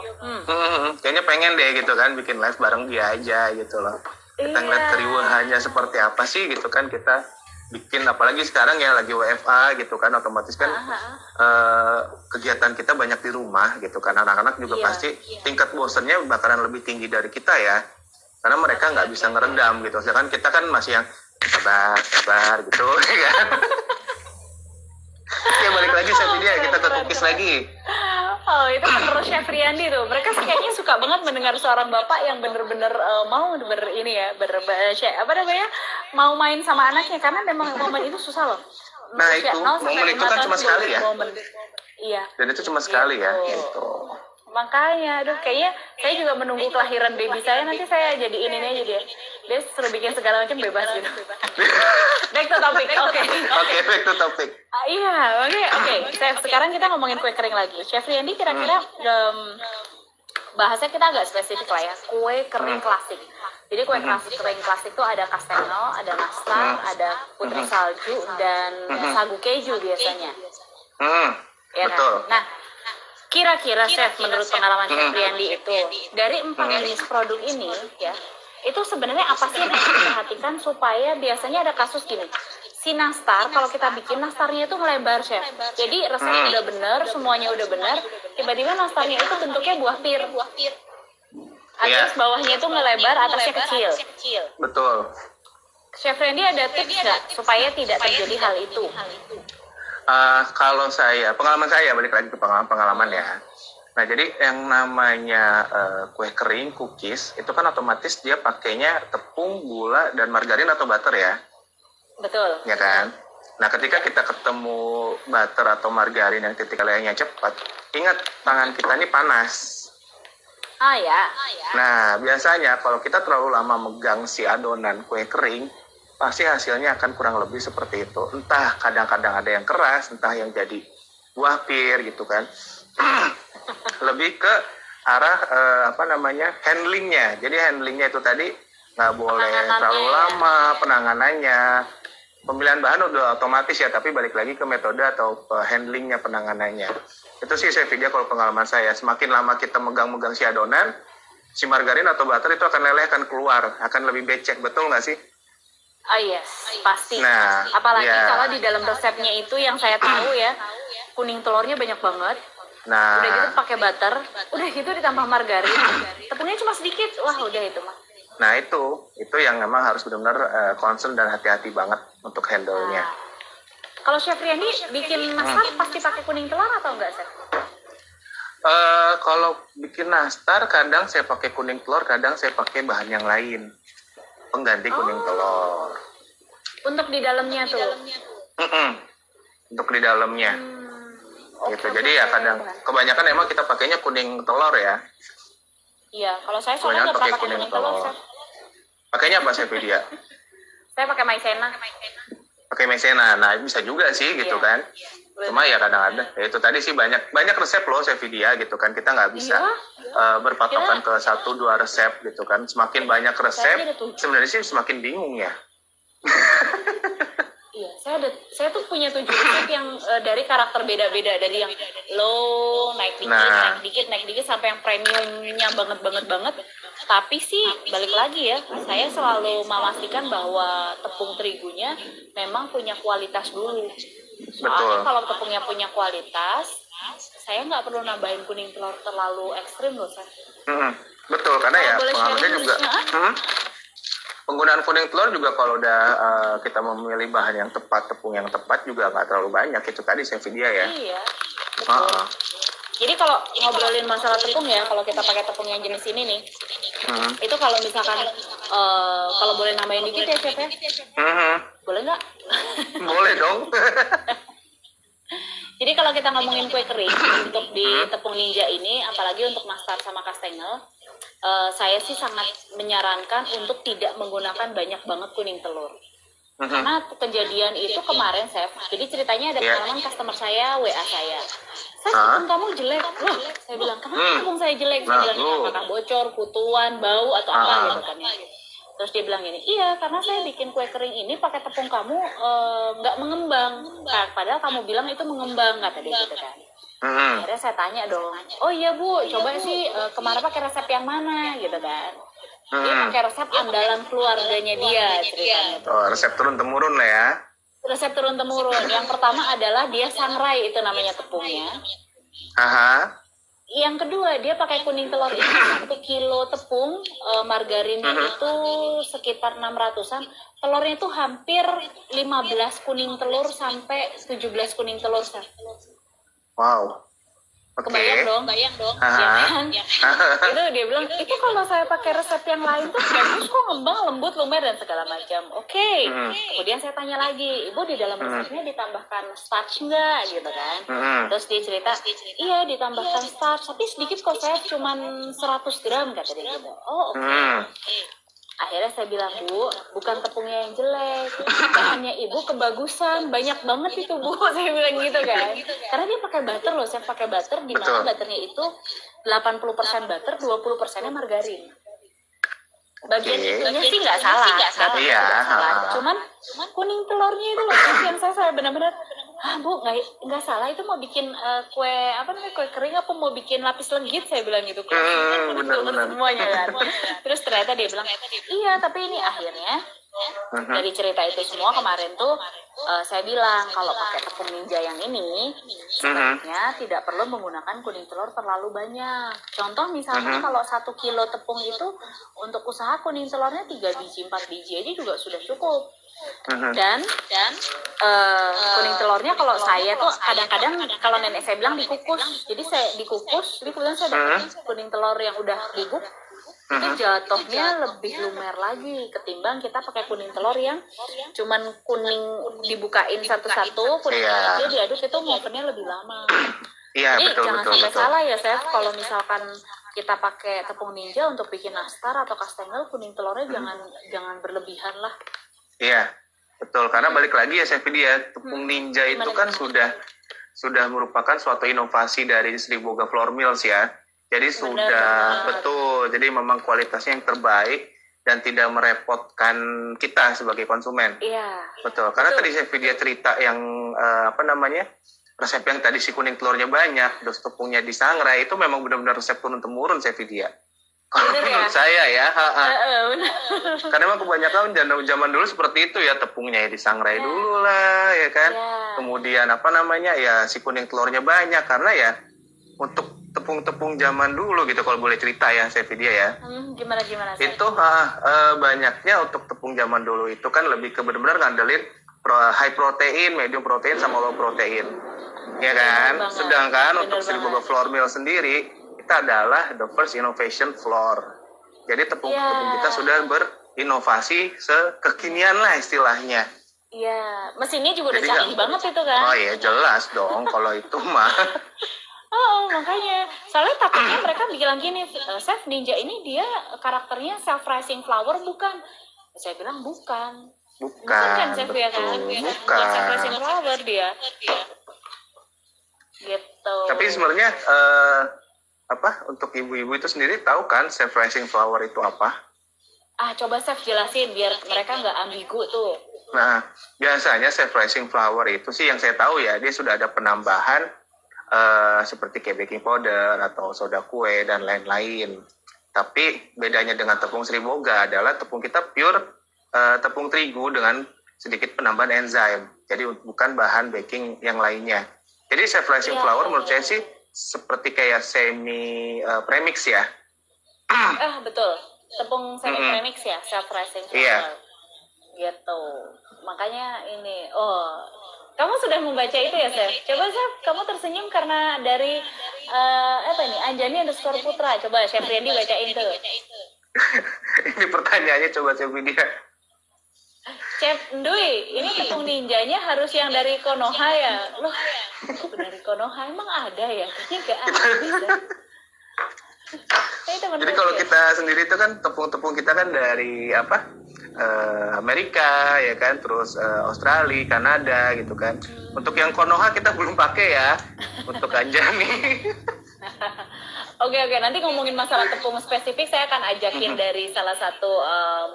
kayaknya pengen deh gitu kan bikin live bareng dia aja gitu loh. Kita ngeliat keriuhannya seperti apa sih gitu kan, kita bikin, apalagi sekarang ya lagi WFA gitu kan, otomatis kan kegiatan kita banyak di rumah gitu kan, anak-anak juga pasti tingkat bosannya bakalan lebih tinggi dari kita ya, karena mereka nggak bisa ngeredam gitu, sedangkan kita kan masih yang sabar gitu kan. Ya balik lagi Chef Vidya, kita ke cookies lagi. Oh, itu penerus Chef Riyandi tuh. Mereka kayaknya suka banget mendengar seorang bapak yang bener-bener mau apa namanya, mau main sama anaknya, karena memang momen itu susah loh. Nah itu momen itu kan cuma sekali ya. Iya. Dan itu cuma sekali ya. Gitu. Makanya, aduh, kayaknya saya juga menunggu kelahiran baby saya, nanti saya jadi ini aja dia suruh bikin segala macam, bebas gitu. Back to topic, oke. Oke, back to topic. Iya, oke. Sekarang kita ngomongin kue kering lagi. Chef Riyandi kira-kira bahasanya kita agak spesifik lah ya, kue kering klasik. Jadi kue kering klasik itu ada kastengel, ada nastar, ada putri salju, dan sagu keju biasanya. Ya, betul. Nah, kira-kira Chef, menurut pengalaman Chef Riyandi itu, dari 4 jenis produk ini ya, itu sebenarnya apa sih yang harus diperhatikan supaya biasanya ada kasus gini, si nastar, kalau kita bikin nastarnya itu melebar Chef, jadi resepnya udah bener, semuanya udah bener, tiba-tiba nastarnya itu bentuknya buah pir, alias bawahnya itu ngelebar, atasnya kecil. Betul. Chef Riyandi ada tips nggak supaya tidak terjadi hal itu? Kalau pengalaman saya, balik lagi ke pengalaman ya. Nah, jadi yang namanya kue kering, cookies, itu kan otomatis dia pakainya tepung, gula, dan margarin atau butter ya. Betul. Ya kan? Nah, ketika kita ketemu butter atau margarin yang titik layarnya cepat, ingat tangan kita ini panas. Ya. Nah, biasanya kalau kita terlalu lama megang si adonan kue kering, pasti hasilnya akan kurang lebih seperti itu. Entah kadang-kadang ada yang keras, entah yang jadi buah pir gitu kan. Lebih ke arah handlingnya. Jadi handlingnya itu tadi nggak boleh terlalu lama penanganannya. Pemilihan bahan udah otomatis ya, tapi balik lagi ke metode atau handlingnya, penanganannya. Itu sih saya video kalau pengalaman saya. Semakin lama kita megang-megang si adonan, si margarin atau butter itu akan leleh, akan keluar, akan lebih becek, betul nggak sih? Oh yes, pasti. Nah, apalagi kalau di dalam resepnya itu yang saya tahu ya, kuning telurnya banyak banget. Nah, udah gitu pakai butter, udah gitu ditambah margarin, tepungnya cuma sedikit, wah udah itu mah. Nah itu yang memang harus benar-benar concern dan hati-hati banget untuk handle-nya. Kalau Chef Riyandi bikin nastar pasti pakai kuning telur atau enggak, Chef? Kalau bikin nastar kadang saya pakai kuning telur, kadang saya pakai bahan yang lain pengganti kuning telur. Untuk di dalamnya tuh. Untuk di dalamnya. Gitu. Jadi ya kadang kebanyakan emang kita pakainya kuning telur ya. Iya, kalau saya soalnya nggak pernah pakai kuning telur. Pakainya apa Chef Vidya? Saya pakai maizena. Pakai maizena. Nah, bisa juga sih gitu kan. Cuma ya kadang-kadang ya itu tadi sih banyak resep loh Chef Vidya gitu kan. Kita nggak bisa berpatokan ke 1-2 resep gitu kan. Semakin banyak resep sebenarnya sih semakin bingung ya. Iya, saya tuh punya 7 resep yang dari karakter beda-beda, dari yang low naik dikit sampai yang premiumnya banget. Tapi sih balik lagi ya, saya selalu memastikan bahwa tepung terigunya memang punya kualitas dulu. Soalnya Betul. kalau tepungnya punya kualitas, saya nggak perlu nambahin kuning telur terlalu ekstrim loh, Chef. Betul, karena ya Boleh pengaruhnya sharing juga. Penggunaan kuning telur juga kalau udah kita memilih bahan yang tepat, tepung yang tepat juga nggak terlalu banyak. Itu tadi saya video ya. Iya, betul. Jadi kalau ngobrolin masalah tepung ya, kalau kita pakai tepung yang jenis ini nih, itu kalau misalkan kalau boleh nambahin dikit ya, Chef ya? Boleh nggak? Boleh dong. Jadi kalau kita ngomongin kue kering untuk di tepung ninja ini, apalagi untuk nastar sama kastengel, saya sih sangat menyarankan untuk tidak menggunakan banyak banget kuning telur. Karena kejadian itu kemarin, Chef. Jadi ceritanya ada pengalaman customer saya, WA saya. Tepung kamu jelek. Loh, saya bilang, kenapa tepung saya jelek? Saya bilang, apakah bocor, kutuan, bau, atau apa gitu kan ya. Terus dia bilang gini, iya karena saya bikin kue kering ini pakai tepung kamu nggak mengembang. Padahal kamu bilang itu mengembang, kata dia gitu kan. Akhirnya saya tanya dong, oh iya Bu, coba sih kemarin pakai resep yang mana gitu kan. Dia pakai resep andalan keluarganya dia ceritanya. Oh, resep turun-temurun lah ya. Resep turun-temurun. Yang pertama adalah dia sangrai, itu namanya tepungnya. Yang kedua, dia pakai kuning telur itu 1 kilo tepung, margarinnya itu sekitar 600-an. Telurnya itu hampir 15 kuning telur sampai 17 kuning telur. Wow. Kebayang dong. Ya kan? Itu dia bilang, itu kalau saya pakai resep yang lain tuh bagus kok, ngembang, lembut, lumer, dan segala macam. Oke. Kemudian saya tanya lagi, Ibu di dalam resepnya ditambahkan starch nggak gitu kan? Terus dia cerita, iya ditambahkan starch, tapi sedikit kok, saya cuman 100 gram kata dia gitu. Oh oke. Akhirnya saya bilang, Bu, bukan tepungnya yang jelek, bahannya Ibu kebagusan, banyak banget itu Bu, saya bilang gitu kan. Karena dia pakai butter loh, saya pakai butter, di mana butternya itu 80% butter, 20%-nya margarin. Bagian itunya sih nggak salah, cuman kuning telurnya itu loh yang saya benar-benar, Bu nggak salah, itu mau bikin kue kue kering apa mau bikin lapis legit, saya bilang gitu. Benar-benar semuanya kan. Terus ternyata dia bilang, iya tapi ini akhirnya dari cerita itu semua kemarin tuh saya bilang kalau pakai tepung ninja yang ini sebaiknya tidak perlu menggunakan kuning telur terlalu banyak. Contoh misalnya kalau 1 kilo tepung itu untuk usaha kuning telurnya 3 biji 4 biji aja juga sudah cukup. Dan kuning telurnya kalau saya tuh kadang-kadang kalau nenek saya bilang dikukus, jadi saya dikukus, jadi kemudian saya dapat kuning telur yang udah bubuk, itu jatuhnya lebih lumer lagi ketimbang kita pakai kuning telur yang cuman kuning dibukain satu-satu, kuning aja diaduk, itu movennya lebih lama. Jadi jangan sampai salah ya, Chef, kalau misalkan kita pakai tepung ninja untuk bikin nastar atau kastengel, kuning telurnya jangan berlebihan lah. Iya, betul. Karena balik lagi ya, Chef dia tepung ninja itu kan sudah merupakan suatu inovasi dari Sri Boga Flour Mills ya. Jadi betul. Jadi memang kualitasnya yang terbaik dan tidak merepotkan kita sebagai konsumen. Iya. Betul. Karena tadi Chef dia cerita yang resep yang tadi si kuning telurnya banyak, terus tepungnya disangrai, itu memang benar-benar resep turun-temurun Chef dia. Kalau menurut saya ya, karena memang kebanyakan zaman dulu seperti itu ya, tepungnya ya disangrai dulu lah, ya kan. Kemudian ya si kuning telurnya banyak, karena ya untuk tepung-tepung zaman dulu gitu, kalau boleh cerita ya Chef dia ya. Gimana? Itu banyaknya untuk tepung zaman dulu itu kan lebih ke benar-benar ngandelin high protein, medium protein, sama low protein. Ya kan? Sedangkan untuk Sri Boga Flour Mill sendiri, kita adalah the first innovation flour. Jadi tepung kita sudah berinovasi sekekinian lah istilahnya. Iya, mesinnya juga udah canggih banget itu kan. Oh iya, jelas dong kalau itu mah. Oh, makanya. Soalnya takutnya mereka bilang gini, Chef Ninja ini dia karakternya self-rising flour bukan? Saya bilang bukan kan, Chef, ya kan? Bukan self-rising flour dia. Gitu. Tapi sebenarnya untuk ibu-ibu itu sendiri tahu kan self-rising flour itu apa? Coba Chef jelasin biar mereka nggak ambigu tuh. Nah, biasanya self-rising flour itu sih yang saya tahu ya, dia sudah ada penambahan seperti kayak baking powder atau soda kue dan lain-lain. Tapi bedanya dengan tepung Sriboga adalah tepung kita pure tepung terigu dengan sedikit penambahan enzim. Jadi bukan bahan baking yang lainnya. Jadi self rising flour menurut saya sih seperti kayak semi premix ya. Betul. Tepung semi premix ya, self rising flour. Iya. Gitu. Makanya ini, kamu sudah membaca itu ya, Chef? Coba, Chef, kamu tersenyum karena dari Anjani_Putra. Coba Chef Randy bacain tuh. Ini pertanyaannya coba Chef Widya. Chef Ndui, ini tepung ninjanya harus yang dari Konoha ya? Loh, dari Konoha emang ada ya? Kayaknya nggak ada. Jadi kalau kita sendiri itu kan tepung-tepung kita kan dari Amerika ya kan, terus Australia, Kanada gitu kan. Untuk yang Konoha kita belum pakai ya, untuk Anjani. Oke, nanti ngomongin masalah tepung spesifik saya akan ajakin dari salah satu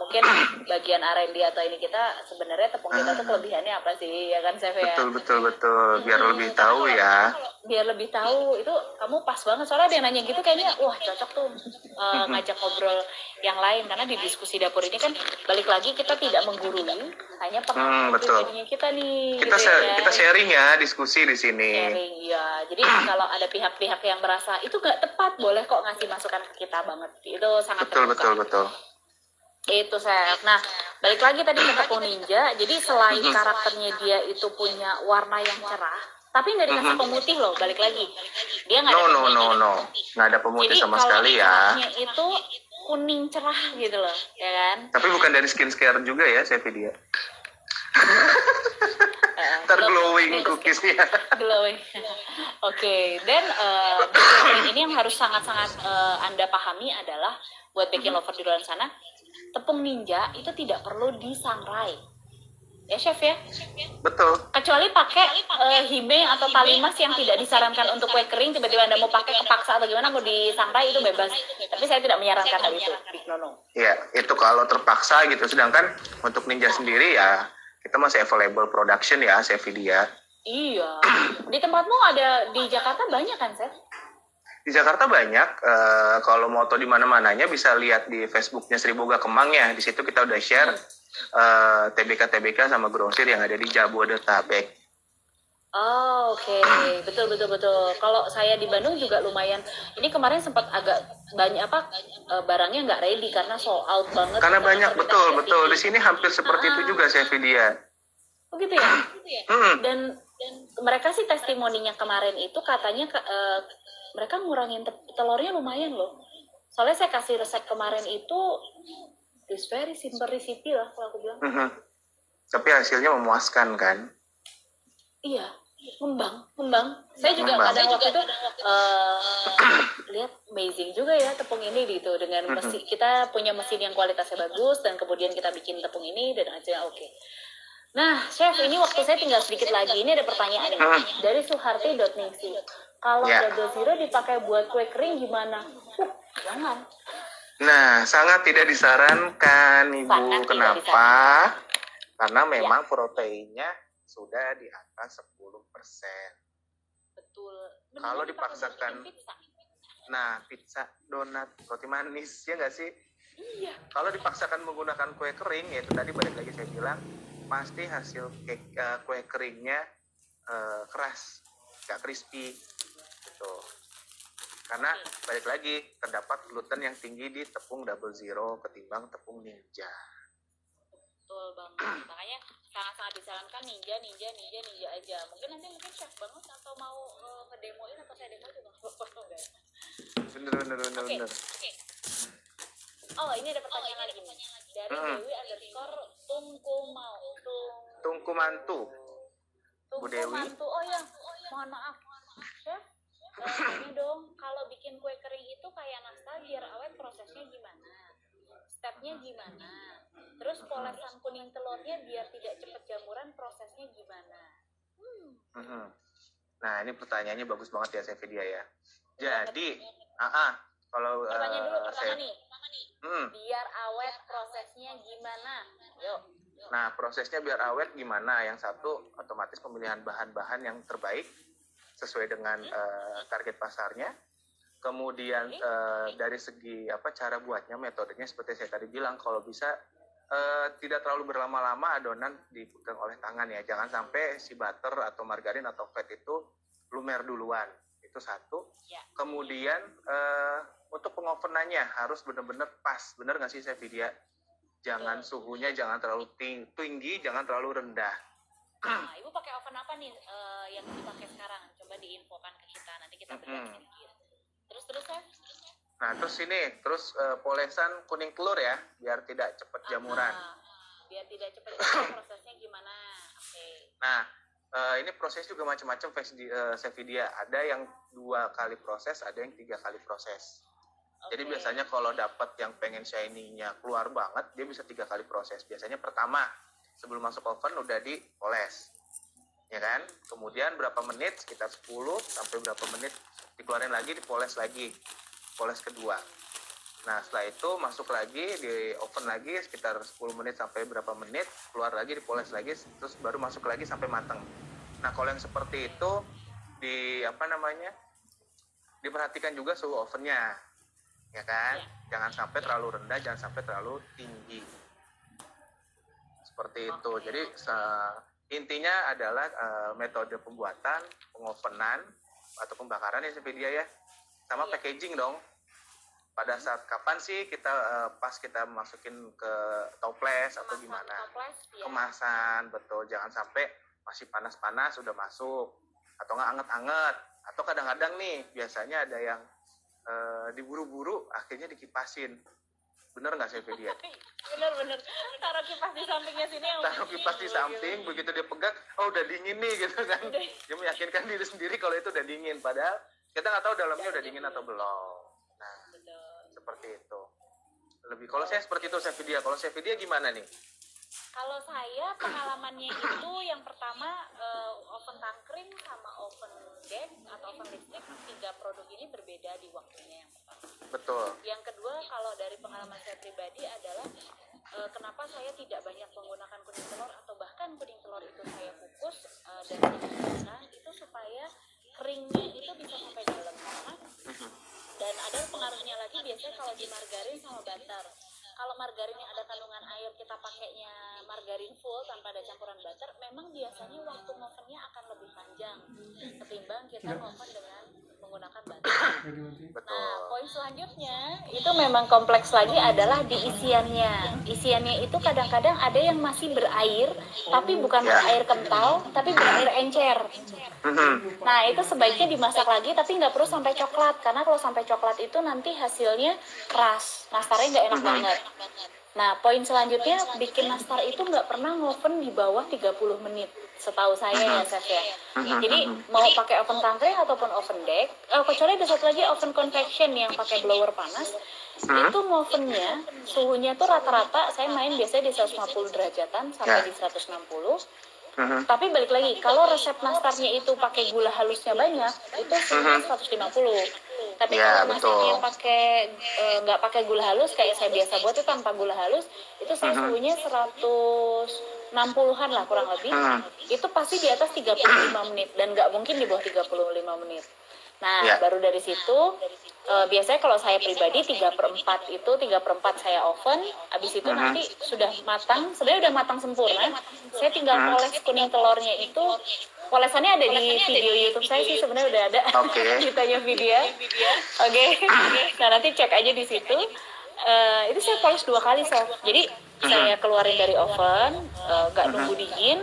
mungkin bagian R&D atau ini kita sebenarnya tepung kita tuh kelebihannya apa sih ya kan, Chef ya? Betul biar lebih tahu ya. Biar lebih tahu itu kamu pas banget, soalnya dia nanya gitu kayaknya wah cocok tuh ngajak ngobrol yang lain, karena di diskusi dapur ini kan balik lagi kita tidak menggurui, hanya pengalaman pribadinya kita nih. Kita sharing ya, diskusi di sini. Sharing ya. Jadi kalau ada pihak-pihak yang merasa itu nggak tepat, boleh kok ngasih masukan ke kita banget. Itu sangat betul. Itu, Chef. Nah, balik lagi tadi ke tepung ninja. Jadi selain karakternya dia itu punya warna yang cerah, tapi nggak dikasih pemutih loh. Balik lagi, dia nggak ada pemutih. Nggak ada pemutih jadi, sama sekali ya. Jadi itu kuning cerah gitu loh, ya kan? Tapi bukan dari skincare juga ya, Chef Widya. Glowing cookies-nya. Glowing. Oke. Dan ini yang harus sangat-sangat Anda pahami adalah buat baking lover di luar sana, tepung ninja itu tidak perlu disangrai. Ya, Chef ya? Betul. Kecuali pakai hime atau talimas yang tidak disarankan untuk kue kering, tiba-tiba Anda mau pakai kepaksa atau gimana mau disangrai, itu bebas. Tapi saya tidak menyarankan hal itu. Big no. Iya, itu kalau terpaksa gitu. Sedangkan untuk ninja sendiri ya kita masih available production ya, Chef Widya. Iya. Di tempatmu ada di Jakarta banyak kan, Chef? Di Jakarta banyak. Kalau mau tahu di mana-mananya bisa lihat di Facebooknya Sriboga Kemang ya. Di situ kita udah share TBK sama grosir yang ada di Jabodetabek. Oh, oke. Betul. Kalau saya di Bandung juga lumayan. Ini kemarin sempat agak banyak barangnya nggak ready karena sold out banget. Karena banyak, betul. Di sini hampir seperti itu juga, Chef Widya. Oh gitu ya? Dan mereka sih testimoninya kemarin itu katanya mereka ngurangin telurnya lumayan loh. Soalnya saya kasih resep kemarin itu it's very simple recipe lah kalau aku bilang. Tapi hasilnya memuaskan kan? Iya, ngembang. Saya juga kadang waktu itu lihat amazing juga ya tepung ini gitu, dengan mesin, kita punya mesin yang kualitasnya bagus dan kemudian kita bikin tepung ini dan hasilnya oke. Nah, Chef, ini waktu saya tinggal sedikit lagi. Ini ada pertanyaan dari Suharti.ningsi. Kalau double zero dipakai buat kue kering gimana? Jangan. Nah, sangat tidak disarankan, Ibu. Kenapa? Karena memang proteinnya sudah di atas 10%. Betul. Kalau dipaksakan, pizza, donat, roti manis, ya nggak sih? Iya. Kalau dipaksakan menggunakan kue kering, yaitu tadi balik lagi saya bilang, pasti hasil kue keringnya keras, nggak crispy, gitu. Karena balik lagi terdapat gluten yang tinggi di tepung double zero ketimbang tepung ninja. Betul banget. Makanya sangat-sangat disarankan ninja aja. Mungkin Chef banget atau mau ngedemoin atau saya demo juga. Bener. Oke. Oh, ini ada pertanyaan lagi nih. Dari Dewi_Tungkumantu. Bu Dewi. Oh ya, mohon maaf. Chef, ini dong, kalau bikin kue kering itu kayak nastar biar awet prosesnya gimana? Stepnya gimana? Terus polesan kuning telurnya biar tidak cepat jamuran prosesnya gimana? Nah, ini pertanyaannya bagus banget ya, Chef Widya ya. Jadi, kalau pertama nih. Biar awet prosesnya gimana? Yuk. Nah, prosesnya biar awet gimana? Yang satu, otomatis pemilihan bahan-bahan yang terbaik sesuai dengan target pasarnya. Kemudian dari segi cara buatnya, metodenya seperti saya tadi bilang, kalau bisa tidak terlalu berlama-lama adonan dipegang oleh tangan ya. Jangan sampai si butter atau margarin atau fat itu lumer duluan. Itu satu. Ya. Kemudian untuk pengovenannya harus benar-benar pas. Benar nggak sih Sevidia? Jangan suhunya jangan terlalu tinggi, jangan terlalu rendah. Nah, Ibu pakai oven apa nih yang dipakai sekarang? Coba diinfokan ke kita, nanti kita bedah sedikit. Terus ya? Nah, terus polesan kuning telur ya, biar tidak cepat jamuran. Biar tidak cepat jamuran, prosesnya gimana? Oke. Nah, ini proses juga macam-macam Sevidia. Ada yang 2 kali proses, ada yang 3 kali proses. Jadi biasanya kalau dapat yang pengen shiny-nya keluar banget, dia bisa 3 kali proses. Biasanya pertama, sebelum masuk oven udah dipoles. Ya kan? Kemudian berapa menit, sekitar 10 sampai berapa menit dikeluarin lagi, dipoles lagi. Poles kedua. Nah, setelah itu masuk lagi di oven lagi sekitar 10 menit sampai berapa menit, keluar lagi, dipoles lagi, terus baru masuk lagi sampai matang. Nah, kalau yang seperti itu diperhatikan juga suhu ovennya. Ya kan? Jangan sampai terlalu rendah, jangan sampai terlalu tinggi. Seperti itu. Jadi intinya adalah metode pembuatan, pengovenan atau pembakaran ya Sevidia ya. Sama packaging dong. Pada saat kapan sih kita pas kita masukin ke toples atau gimana? Kemasan, betul. Jangan sampai masih panas-panas udah masuk atau nggak anget-anget. Atau kadang-kadang nih biasanya ada yang diburu-buru akhirnya dikipasin. Bener nggak Sevidia? Bener. Taruh kipas di sampingnya sini. Taruh kipas di samping, begitu dia pegang, oh udah dingin nih gitu kan. Dia meyakinkan diri sendiri kalau itu udah dingin. Padahal kita nggak tahu dalamnya udah dingin atau belum. Nah, seperti itu. Kalau saya seperti itu Sevidia. Kalau Sevidia gimana nih? Kalau saya pengalamannya itu yang pertama oven tangkring sama oven deck atau oven listrik, 3 produk ini berbeda di waktunya yang pertama. Betul. Yang kedua, kalau dari pengalaman saya pribadi adalah kenapa saya tidak banyak menggunakan kuning telur atau bahkan kuning telur itu saya kukus dan digunakan itu supaya keringnya itu bisa sampai dalam dan ada pengaruhnya lagi biasanya kalau di margarin sama butter. Kalau margarinnya ada kandungan air, kita pakainya margarin full tanpa ada campuran butter, memang biasanya waktu ngovennya akan lebih panjang ketimbang kita ngoven dengan menggunakan butter. Nah, poin selanjutnya itu memang kompleks lagi adalah di isiannya. Isiannya itu kadang-kadang ada yang masih berair, tapi bukan berair kental, tapi berair encer. Nah, itu sebaiknya dimasak lagi, tapi nggak perlu sampai coklat, karena kalau sampai coklat itu nanti hasilnya keras, nastarnya nggak enak banget. Nah, poin selanjutnya, bikin nastar itu nggak pernah ngoven di bawah 30 menit. Setahu saya ya, Chef ya. Jadi, mau pakai oven tangkring ataupun oven deck, kecuali ada satu lagi oven convection yang pakai blower panas, itu ngovennya, suhunya tuh rata-rata, saya main biasanya di 150 derajatan sampai di 160. Tapi balik lagi, kalau resep nastarnya itu pakai gula halusnya banyak, itu suhunya 150. Tapi kalau nastarnya pakai nggak pakai gula halus, kayak saya biasa buat itu tanpa gula halus, itu saya suhunya 160-an lah kurang lebih. Itu pasti di atas 35 menit dan nggak mungkin di bawah 35 menit. Nah, baru dari situ biasanya kalau saya pribadi 3/4 itu 3/4 saya oven, habis itu nanti sudah matang, sebenarnya udah matang sempurna. Saya tinggal poles kuning telurnya itu, polesannya ada di video YouTube saya sih sebenarnya udah ada. Ditanya video. Nah nanti cek aja di situ. Itu saya poles 2 kali jadi saya keluarin dari oven, nggak nunggu dingin,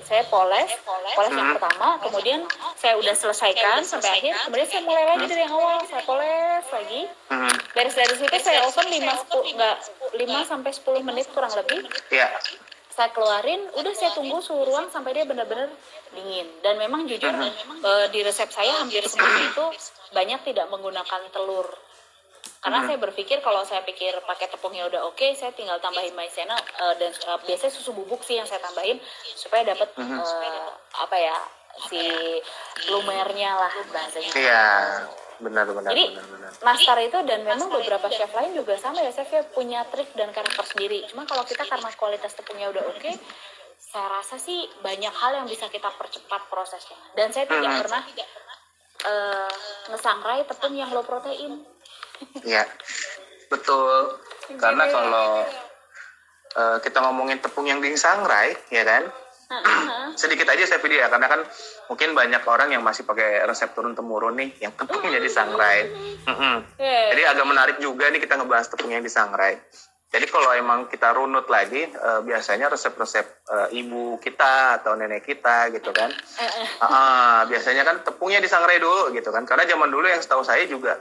saya poles yang pertama, kemudian saya udah selesaikan sampai akhir, kemudian saya mulai lagi dari yang awal, saya poles lagi. Dari situ saya oven 5-10 menit kurang lebih. Saya keluarin, udah saya tunggu suhu ruang sampai dia benar-benar dingin. Dan memang jujur di resep saya hampir semuanya itu banyak tidak menggunakan telur. Karena saya berpikir kalau saya pikir pakai tepungnya udah oke, saya tinggal tambahin maizena dan biasanya susu bubuk sih yang saya tambahin supaya dapat si lumernya lah bahasanya. Iya, benar. Jadi nastar itu dan memang beberapa chef lain juga sama ya, chef ya punya trik dan karakter sendiri. Cuma kalau kita karena kualitas tepungnya udah oke, saya rasa sih banyak hal yang bisa kita percepat prosesnya. Dan saya tidak pernah ngesangrai tepung yang low protein. Iya, betul. Karena kalau kita ngomongin tepung yang disangrai, ya kan? Sedikit aja saya video ya, karena kan mungkin banyak orang yang masih pakai resep turun temurun nih, yang tepungnya disangrai. Jadi agak menarik juga nih kita ngebahas tepung yang disangrai. Jadi kalau emang kita runut lagi, biasanya resep-resep ibu kita atau nenek kita gitu kan, biasanya kan tepungnya disangrai dulu gitu kan. Karena zaman dulu yang setahu saya juga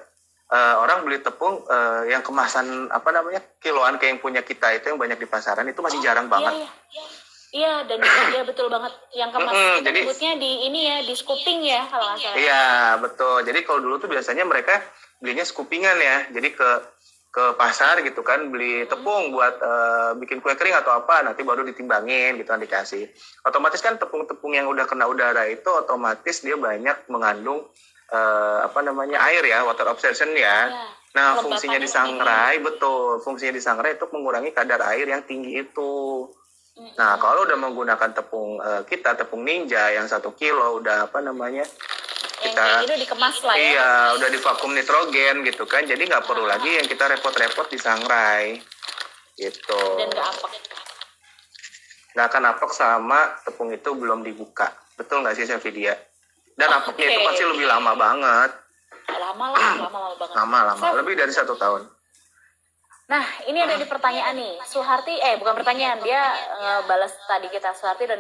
orang beli tepung yang kemasan kiloan kayak yang punya kita itu yang banyak di pasaran itu masih jarang banget. Iya, dan dia betul banget yang kemas. Jadi sebutnya di ini ya, di scooping ya kalau nggak salah. Iya, betul. Jadi kalau dulu tuh biasanya mereka belinya scoopingan ya. Jadi ke pasar gitu kan, beli tepung buat bikin kue kering atau apa, nanti baru ditimbangin gitu kan dikasih. Otomatis kan tepung-tepung yang udah kena udara itu otomatis dia banyak mengandung air ya, water absorption ya. Nah, fungsinya disangrai, betul. Fungsinya disangrai itu mengurangi kadar air yang tinggi itu. Nah, kalau udah menggunakan tepung tepung Ninja yang 1 kilo udah kita itu dikemas lah ya. Iya, udah di vakum nitrogen gitu kan. Jadi nggak perlu lagi yang kita repot-repot disangrai. Gitu. Dan nggak apek. Nggak akan apek sama tepung itu belum dibuka. Betul nggak sih, Sevidia? Dan apeknya itu pasti lebih lama banget. Lama banget. Lama. Lebih dari 1 tahun. Nah, ini ada di pertanyaan nih. Suharti, bukan pertanyaan, dia balas tadi kita Suharti dan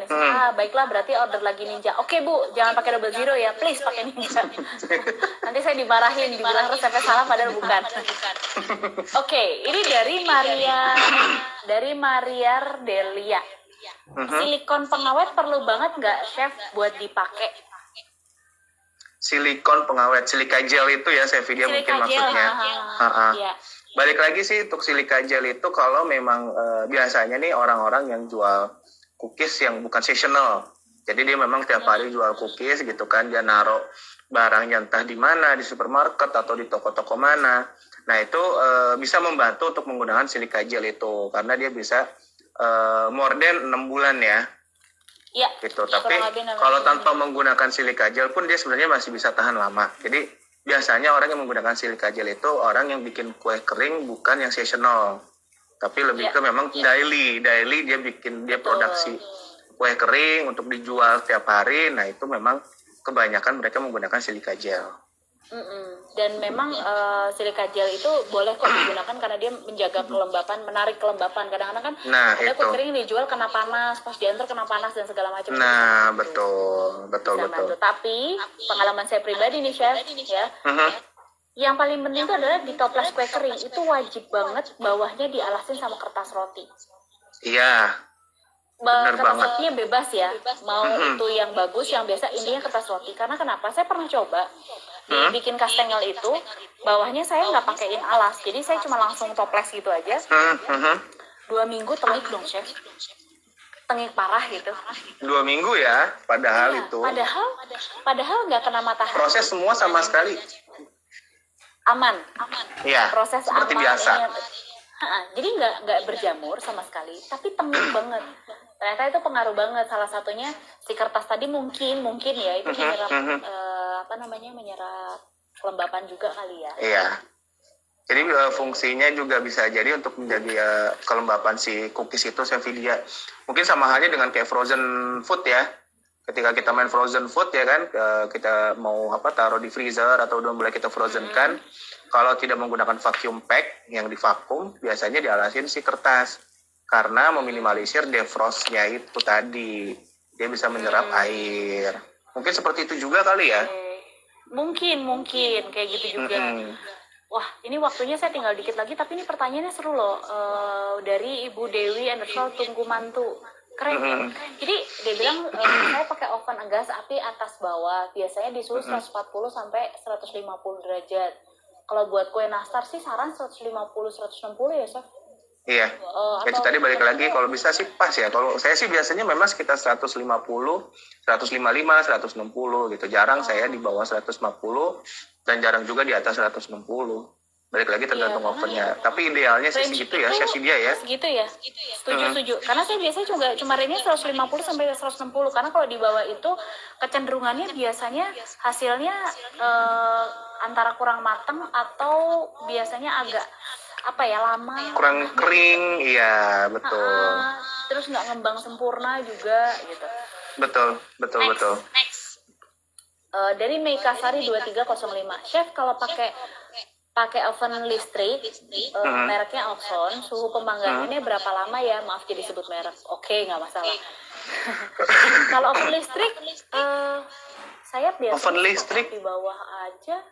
baiklah berarti order lagi Ninja. Oke Bu, jangan pakai double zero ya, please pakai Ninja. Nanti saya dimarahin, dibilang resepnya salah padahal bukan. Oke, ini dari Mariar Delia. Silikon pengawet perlu banget nggak, Chef, buat dipakai? Silikon pengawet, silika gel itu ya, Sevidia mungkin maksudnya. Iya. Balik lagi sih untuk silika gel itu kalau memang biasanya nih orang-orang yang jual cookies yang bukan seasonal. Jadi dia memang tiap hari jual cookies gitu kan, dia naruh barangnya entah di mana, di supermarket atau di toko-toko mana. Nah itu bisa membantu untuk menggunakan silika gel itu karena dia bisa more than 6 bulan ya. Iya. Gitu. Tapi kalau tanpa menggunakan silika gel pun dia sebenarnya masih bisa tahan lama. Jadi biasanya orang yang menggunakan silika gel itu orang yang bikin kue kering bukan yang seasonal, tapi lebih ke memang daily dia produksi kue kering untuk dijual tiap hari. Nah itu memang kebanyakan mereka menggunakan silika gel. Dan memang silika gel itu boleh kok digunakan karena dia menjaga kelembapan, menarik kelembapan. Kadang-kadang kan ada kue kering dijual kena panas, pas diantar kena panas dan segala macam. Nah, betul. Tapi pengalaman saya pribadi nih, Chef, ya. Yang paling penting itu adalah di toples kue kering itu wajib banget bawahnya dialasin sama kertas roti. Iya. Kertas rotinya bebas ya, mau itu yang bagus, yang biasa, intinya kertas roti. Karena kenapa? Saya pernah coba bikin kastengel itu, bawahnya saya nggak pakein alas, jadi saya cuma langsung toples gitu aja. 2 minggu tengik dong, Chef. Tengik parah gitu. 2 minggu ya, padahal itu. Padahal nggak kena matahari. Proses semua sama sekali aman. Iya. Proses seperti aman. biasa. Jadi nggak berjamur sama sekali, tapi tengik banget. Ternyata itu pengaruh banget. Salah satunya si kertas tadi mungkin ya itu menyerap kelembapan juga kali ya. Iya. Jadi fungsinya juga bisa jadi untuk menjadi kelembapan si cookies itu, Sevidia. Mungkin sama halnya dengan kayak frozen food ya. Ketika kita main frozen food ya kan, kita mau taruh di freezer atau udah mulai kita frozen kan. Kalau tidak menggunakan vacuum pack yang divakum, biasanya dialasin si kertas. Karena meminimalisir defrostnya itu tadi. Dia bisa menyerap air. Mungkin seperti itu juga kali ya. Mungkin kayak gitu juga. Wah, ini waktunya saya tinggal dikit lagi, tapi ini pertanyaannya seru loh. Dari Ibu Dewi _tunggu mantu. Keren ya. Jadi dia bilang saya pakai oven gas api atas bawah. Biasanya di suhu 140 sampai 150 derajat. Kalau buat kue nastar sih saran 150 160 ya, Chef. Iya. Jadi tadi balik lagi kalau bisa sih pas ya. Kalau saya sih biasanya memang sekitar 150, 155, 160 gitu. Jarang saya di bawah 150 dan jarang juga di atas 160. Balik lagi tergantung Iya, ovennya. Tapi idealnya sih range segitu ya, itu Chef Vidya ya. segitu ya. Setuju. Karena saya biasanya juga cuma range 150 sampai 160 karena kalau di bawah itu kecenderungannya biasanya hasilnya antara kurang matang atau biasanya agak apa ya, lama. Kurang kering, iya betul. Terus nggak ngembang sempurna juga gitu. Betul. Next. Dari Meikasari 2305. Chef, kalau pakai oven listrik, mereknya Oxon, suhu pemanggangannya berapa lama ya? Maaf jadi sebut merek. Oke, nggak masalah. Kalau oven listrik, saya biasanya oven listrik di bawah aja.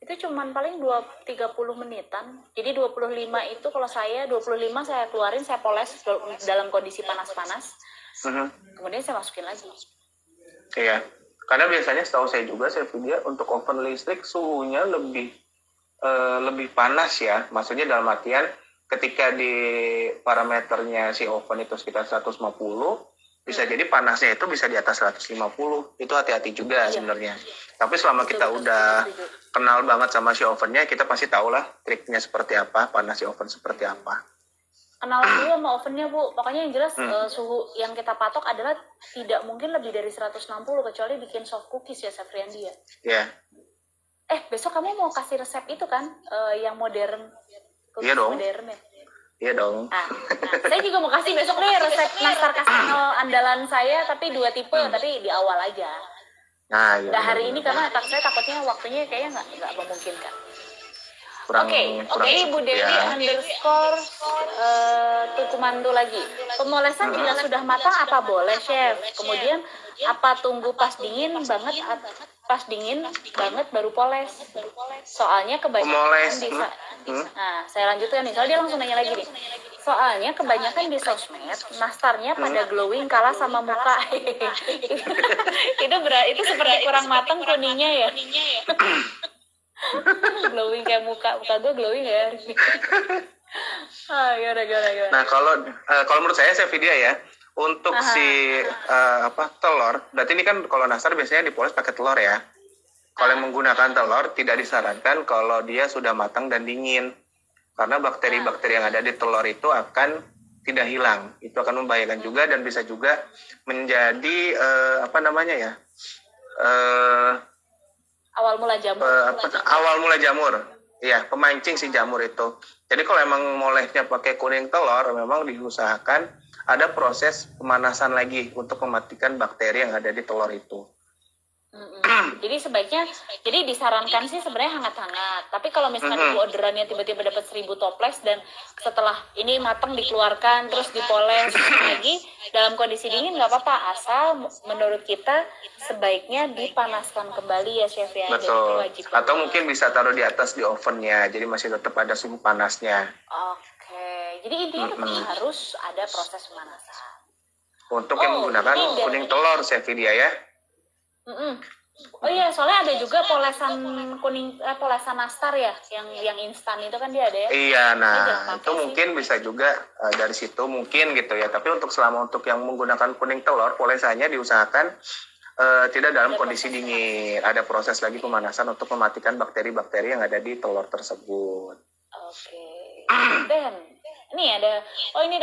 Itu cuman paling 30 menitan. Jadi 25 itu kalau saya 25 saya keluarin, saya poles dalam kondisi panas-panas. Kemudian saya masukin lagi. Iya. Karena biasanya setahu saya juga, Chef Vidya, untuk oven listrik suhunya lebih panas ya. Maksudnya dalam artian ketika di parameternya si oven itu sekitar 150, bisa jadi panasnya itu bisa di atas 150. Itu hati-hati juga sebenarnya. Tapi selama kita udah kenal banget sama si ovennya, kita pasti tahu lah triknya seperti apa, panas si oven seperti apa. Kenalan dulu sama ovennya, Bu. Pokoknya yang jelas suhu yang kita patok adalah tidak mungkin lebih dari 160 kecuali bikin soft cookies ya, Chef Riyandi ya. Iya. Besok kamu mau kasih resep itu kan, yang modern. Iya dong. Modern ya. Iya dong. Nah, saya juga mau kasih besok nih resep nastar kastengel andalan saya, tapi 2 tipe, tapi di awal aja. Nah, iya. Nggak hari ini karena saya takutnya waktunya kayaknya nggak memungkinkan. Oke, Bu Dewi underscore Tukumandu lagi. Pemolesan jika sudah matang apa boleh, Chef? Kemudian apa tunggu pas dingin banget baru poles? Soalnya kebanyakan bisa. Nah, saya lanjutkan nih. Soalnya dia langsung nanya lagi nih. Soalnya kebanyakan di sosmed nastarnya pada glowing kalah sama muka. itu seperti kurang matang kuningnya ya. Glowing kayak muka gue glowing ya. Gimana. Nah, kalau menurut saya Vidya ya, untuk telur, berarti ini kan kalau nastar biasanya dipoles pakai telur ya. Kalau yang menggunakan telur tidak disarankan kalau dia sudah matang dan dingin, karena bakteri-bakteri yang ada di telur itu akan tidak hilang. Itu akan membahayakan juga dan bisa juga menjadi awal mula jamur. Awal mula jamur. Iya, pemancing si jamur itu. Jadi kalau emang molesnya pakai kuning telur, memang diusahakan ada proses pemanasan lagi untuk mematikan bakteri yang ada di telur itu. Jadi sebaiknya, disarankan sih sebenarnya hangat-hangat. Tapi kalau misalkan ibu orderannya tiba-tiba dapat 1000 toples dan setelah ini matang dikeluarkan terus dipoles lagi dalam kondisi dingin nggak apa-apa, asal menurut kita sebaiknya dipanaskan kembali ya, Chef ya. Betul. Jadi wajib. Atau mungkin bisa taruh di atas di ovennya, jadi masih tetap ada suhu panasnya. Oke. Jadi intinya tetap harus ada proses pemanasan. Untuk yang menggunakan kuning telur, Chef Vidya ya. Oh iya, soalnya ada juga polesan kuning, polesan nastar ya, yang instan itu kan dia ada ya. Iya, nah itu mungkin bisa juga dari situ mungkin gitu ya. Tapi untuk yang menggunakan kuning telur, polesannya diusahakan tidak dalam kondisi dingin. Ada proses lagi pemanasan untuk mematikan bakteri-bakteri yang ada di telur tersebut. Oke. Dan ini ada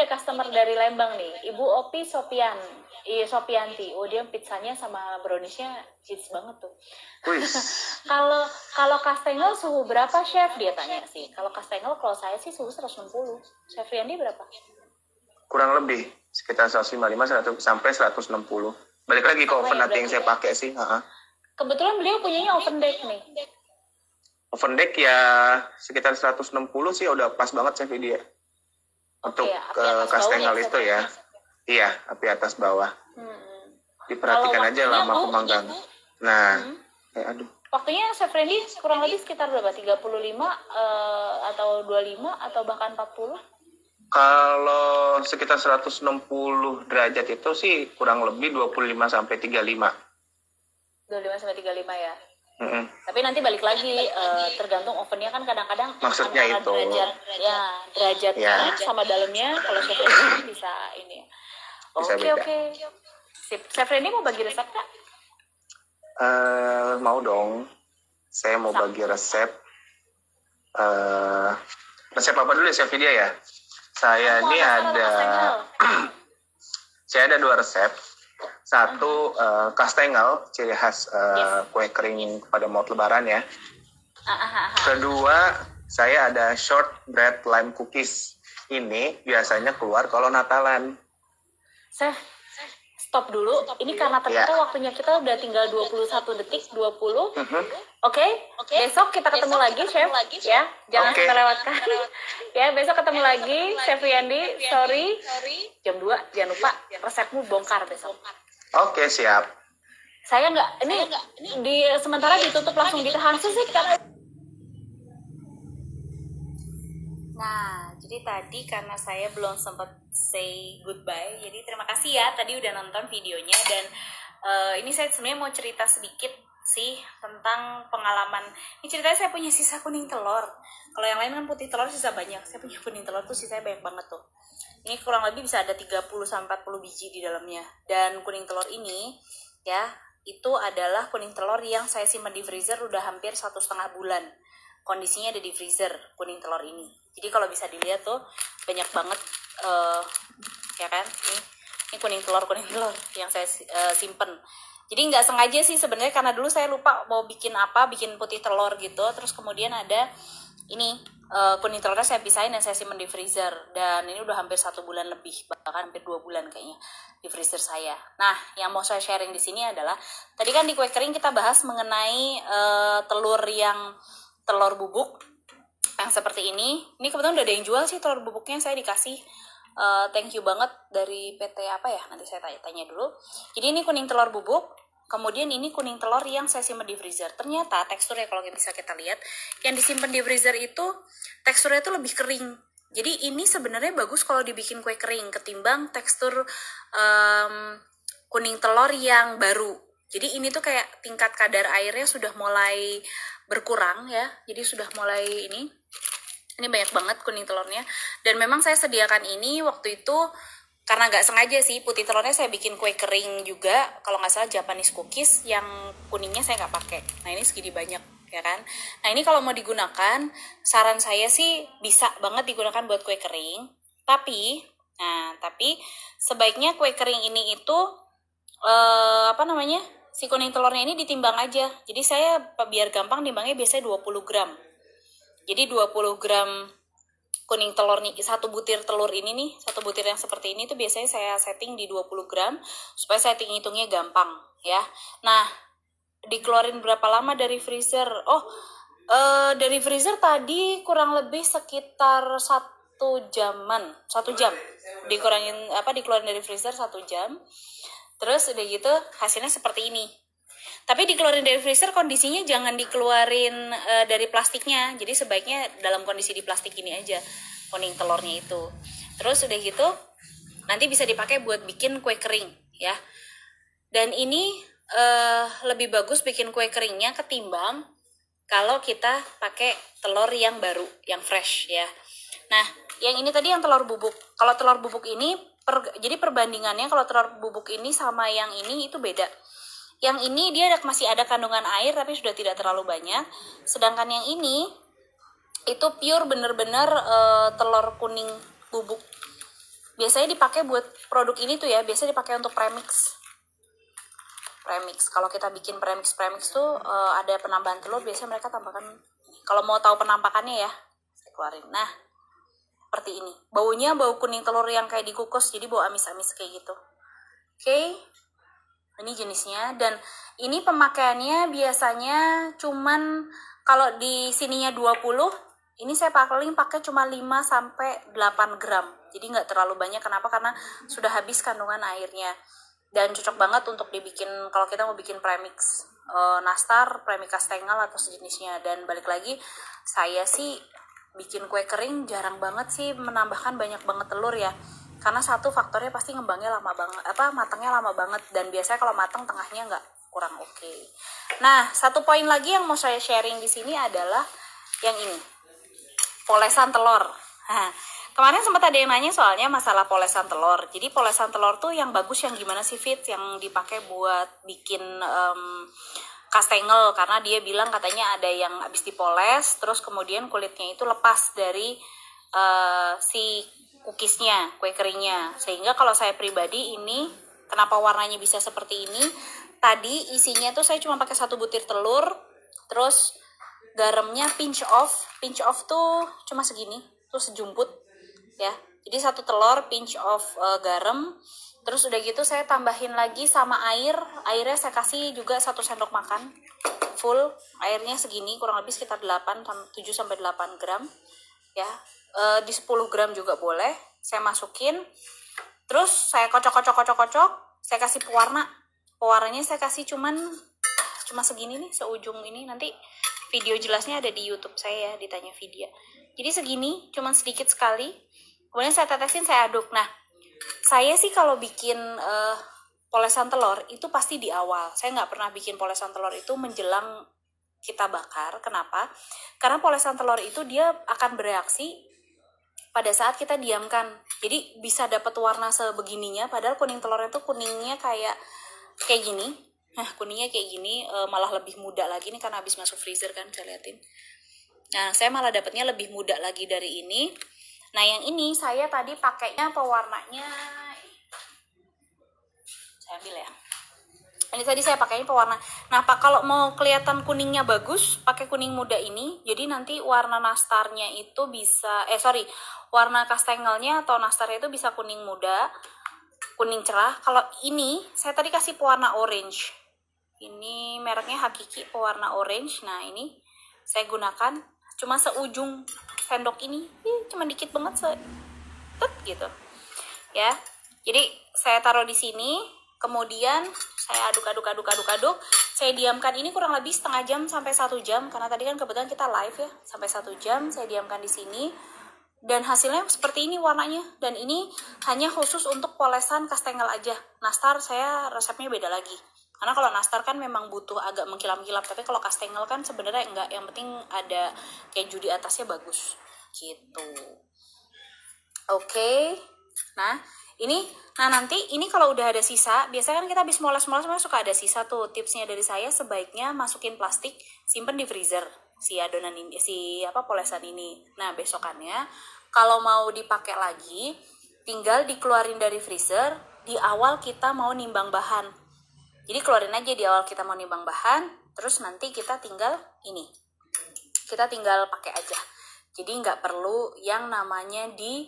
customer dari Lembang nih, Ibu Opi Sopianti. Oh, dia pizzanya sama browniesnya hits banget tuh. Kalau kastengel suhu berapa, Chef? Dia tanya sih. Kalau kastengel kalau saya sih suhu 160. Chef Riyandi berapa? Kurang lebih sekitar 155 sampai 160. Balik lagi ke oven nanti yang saya pakai sih. Kebetulan beliau punyanya oven deck nih. Oven deck ya sekitar 160 sih udah pas banget Chef Vidya. Untuk kastengel itu ya. Iya, api atas bawah. Diperhatikan aja lama pemanggang. Nah, waktunya Chef Randy kurang lebih sekitar berapa? 35 atau 25 atau bahkan 40? Kalau sekitar 160 derajat itu sih kurang lebih 25 sampai 35. 25 sampai 35 ya. Tapi nanti balik lagi tergantung ovennya kan kadang-kadang maksudnya itu derajatnya sama dalamnya. Kalau Chef Randy bisa ini. Oke. Sip. Chef Randy mau bagi resep nggak? Mau dong. Saya mau bagi resep. eh resep apa dulu ya, Chef Vidya ya? Saya ini ada saya ada 2 resep. Satu kastengel, ciri khas kue kering pada maut lebaran ya. Kedua, saya ada shortbread lime cookies. Ini biasanya keluar kalau Natalan. Chef, stop dulu. Ini karena ternyata waktunya kita udah tinggal 21 detik, 20. Oke? Besok kita ketemu lagi, Chef. Ya, jangan kita lewatkan. Ya, besok ketemu lagi, Chef Yandi. Sorry. Jam 2, jangan lupa resepmu bongkar besok. Oke, siap. Saya ini sementara ditutup langsung ditahan sih karena. Nah, jadi tadi karena saya belum sempat say goodbye, jadi terima kasih ya tadi udah nonton videonya. Dan ini saya sebenarnya mau cerita sedikit sih tentang pengalaman. Ini ceritanya saya punya sisa kuning telur. Kalau yang lain kan putih telur sisa banyak, saya punya kuning telur tuh sisanya banyak banget tuh. Ini kurang lebih bisa ada 30-40 biji di dalamnya. Dan kuning telur ini ya, itu adalah kuning telur yang saya simpan di freezer udah hampir 1,5 bulan. Kondisinya ada di freezer kuning telur ini. Jadi kalau bisa dilihat tuh banyak banget ya kan, ini kuning telur yang saya simpen. Jadi nggak sengaja sih sebenarnya, karena dulu saya lupa mau bikin putih telur gitu. Terus kemudian ada ini kuning telurnya saya pisahin dan saya simpen di freezer. Dan ini udah hampir 1 bulan lebih, bahkan hampir 2 bulan kayaknya di freezer saya. Nah, yang mau saya sharing di sini adalah tadi kan di kue kering kita bahas mengenai telur bubuk yang seperti ini. Ini kebetulan udah ada yang jual sih telur bubuknya, saya dikasih. Thank you banget dari PT apa ya, nanti saya tanya dulu. Jadi ini kuning telur bubuk, kemudian ini kuning telur yang saya simpan di freezer. Ternyata teksturnya kalau bisa kita lihat, yang disimpan di freezer itu teksturnya itu lebih kering. Jadi ini sebenarnya bagus kalau dibikin kue kering ketimbang tekstur kuning telur yang baru. Jadi ini tuh kayak tingkat kadar airnya sudah mulai berkurang ya. Jadi sudah mulai ini banyak banget kuning telurnya. Dan memang saya sediakan ini waktu itu karena nggak sengaja sih, putih telurnya saya bikin kue kering juga. Kalau nggak salah Japanese cookies, yang kuningnya saya nggak pakai. Nah ini segini banyak ya kan. Nah ini kalau mau digunakan, saran saya sih bisa banget digunakan buat kue kering. Tapi sebaiknya kue kering ini itu si kuning telurnya ini ditimbang aja. Jadi saya biar gampang nimbangnya biasanya 20 gram. Jadi 20 gram kuning telur nih, 1 butir telur ini nih, 1 butir yang seperti ini tuh biasanya saya setting di 20 gram supaya setting hitungnya gampang ya. Nah, dikeluarin berapa lama dari freezer? Dari freezer tadi kurang lebih sekitar 1 jam. Dikeluarin dari freezer 1 jam. Terus udah gitu hasilnya seperti ini. Tapi dikeluarin dari freezer kondisinya jangan dikeluarin dari plastiknya. Jadi sebaiknya dalam kondisi di plastik ini aja kuning telurnya itu. Terus udah gitu nanti bisa dipakai buat bikin kue kering ya. Dan ini lebih bagus bikin kue keringnya ketimbang kalau kita pakai telur yang baru, yang fresh ya. Nah, yang ini tadi yang telur bubuk. Kalau telur bubuk ini jadi perbandingannya kalau telur bubuk ini sama yang ini itu beda. Yang ini dia masih ada kandungan air tapi sudah tidak terlalu banyak. Sedangkan yang ini itu pure bener-bener telur kuning bubuk. Biasanya dipakai buat produk ini tuh ya, biasanya dipakai untuk premix. Kalau kita bikin premix tuh ada penambahan telur, biasanya mereka tambahkan. Kalau mau tahu penampakannya ya, saya keluarin. Nah, seperti ini. Baunya bau kuning telur yang kayak dikukus, jadi bau amis-amis kayak gitu. Oke. Ini jenisnya, dan ini pemakaiannya biasanya cuman kalau di sininya 20, ini saya paling pakai cuma 5-8 gram. Jadi nggak terlalu banyak. Kenapa? Karena sudah habis kandungan airnya. Dan cocok banget untuk dibikin kalau kita mau bikin premix nastar, premix kastengel atau sejenisnya. Dan balik lagi, saya sih bikin kue kering jarang banget sih menambahkan banyak banget telur ya. Karena satu faktornya pasti ngembangnya lama banget, matangnya lama banget, dan biasanya kalau matang tengahnya nggak kurang oke. Nah, satu poin lagi yang mau saya sharing di sini adalah yang ini, polesan telur. Kemarin sempat ada yang nanya soalnya masalah polesan telur. Jadi polesan telur tuh yang bagus yang gimana sih, Fit, yang dipakai buat bikin kastengel, karena dia bilang katanya ada yang habis dipoles terus kemudian kulitnya itu lepas dari si cookiesnya, kue keringnya. Sehingga kalau saya pribadi ini kenapa warnanya bisa seperti ini, tadi isinya tuh saya cuma pakai 1 butir telur, terus garamnya pinch off tuh cuma segini, tuh sejumput ya. Jadi 1 telur, pinch off garam. Terus udah gitu saya tambahin lagi sama airnya saya kasih juga 1 sendok makan full, airnya segini, kurang lebih sekitar 7-8 gram ya. Di 10 gram juga boleh saya masukin. Terus saya kocok, saya kasih pewarnanya saya kasih cuma segini nih, seujung ini. Nanti video jelasnya ada di YouTube saya ya, ditanya video. Jadi segini, cuma sedikit sekali. Kemudian saya tetesin, saya aduk. Nah, saya sih kalau bikin polesan telur itu pasti di awal. Saya nggak pernah bikin polesan telur itu menjelang kita bakar. Kenapa? Karena polesan telur itu dia akan bereaksi pada saat kita diamkan. Jadi bisa dapat warna sebegininya, padahal kuning telurnya tuh kuningnya kayak gini. Nah, kuningnya kayak gini, malah lebih muda lagi nih karena habis masuk freezer kan, saya liatin. Nah, saya malah dapatnya lebih muda lagi dari ini. Nah, yang ini saya tadi pakainya pewarnanya, saya ambil ya. Ini tadi saya pakainya pewarna. Nah, Pak, kalau mau kelihatan kuningnya bagus, pakai kuning muda ini. Jadi nanti warna nastarnya itu bisa, warna kastengelnya atau nastarnya itu bisa kuning muda, kuning cerah. Kalau ini, saya tadi kasih pewarna orange. Ini mereknya Hakiki pewarna orange. Nah, ini saya gunakan cuma seujung sendok ini, cuma dikit banget, gitu ya. Jadi saya taruh di sini, kemudian saya aduk. Saya diamkan ini kurang lebih setengah jam sampai 1 jam, karena tadi kan kebetulan kita live ya, sampai 1 jam saya diamkan di sini. Dan hasilnya seperti ini warnanya. Dan ini hanya khusus untuk polesan kastengel aja. Nastar saya resepnya beda lagi. Karena kalau nastar kan memang butuh agak mengkilap-kilap, tapi kalau kastengel kan sebenarnya enggak, yang penting ada keju di atasnya bagus gitu. Oke. Nah, nanti ini kalau udah ada sisa, biasanya kan kita habis moles suka ada sisa tuh. Tipsnya dari saya, sebaiknya masukin plastik, simpen di freezer si adonan ini, polesan ini. Nah, besokannya kalau mau dipakai lagi, tinggal dikeluarin dari freezer di awal kita mau nimbang bahan. Jadi keluarin aja di awal kita mau nimbang bahan, terus nanti kita tinggal pakai aja. Jadi nggak perlu yang namanya di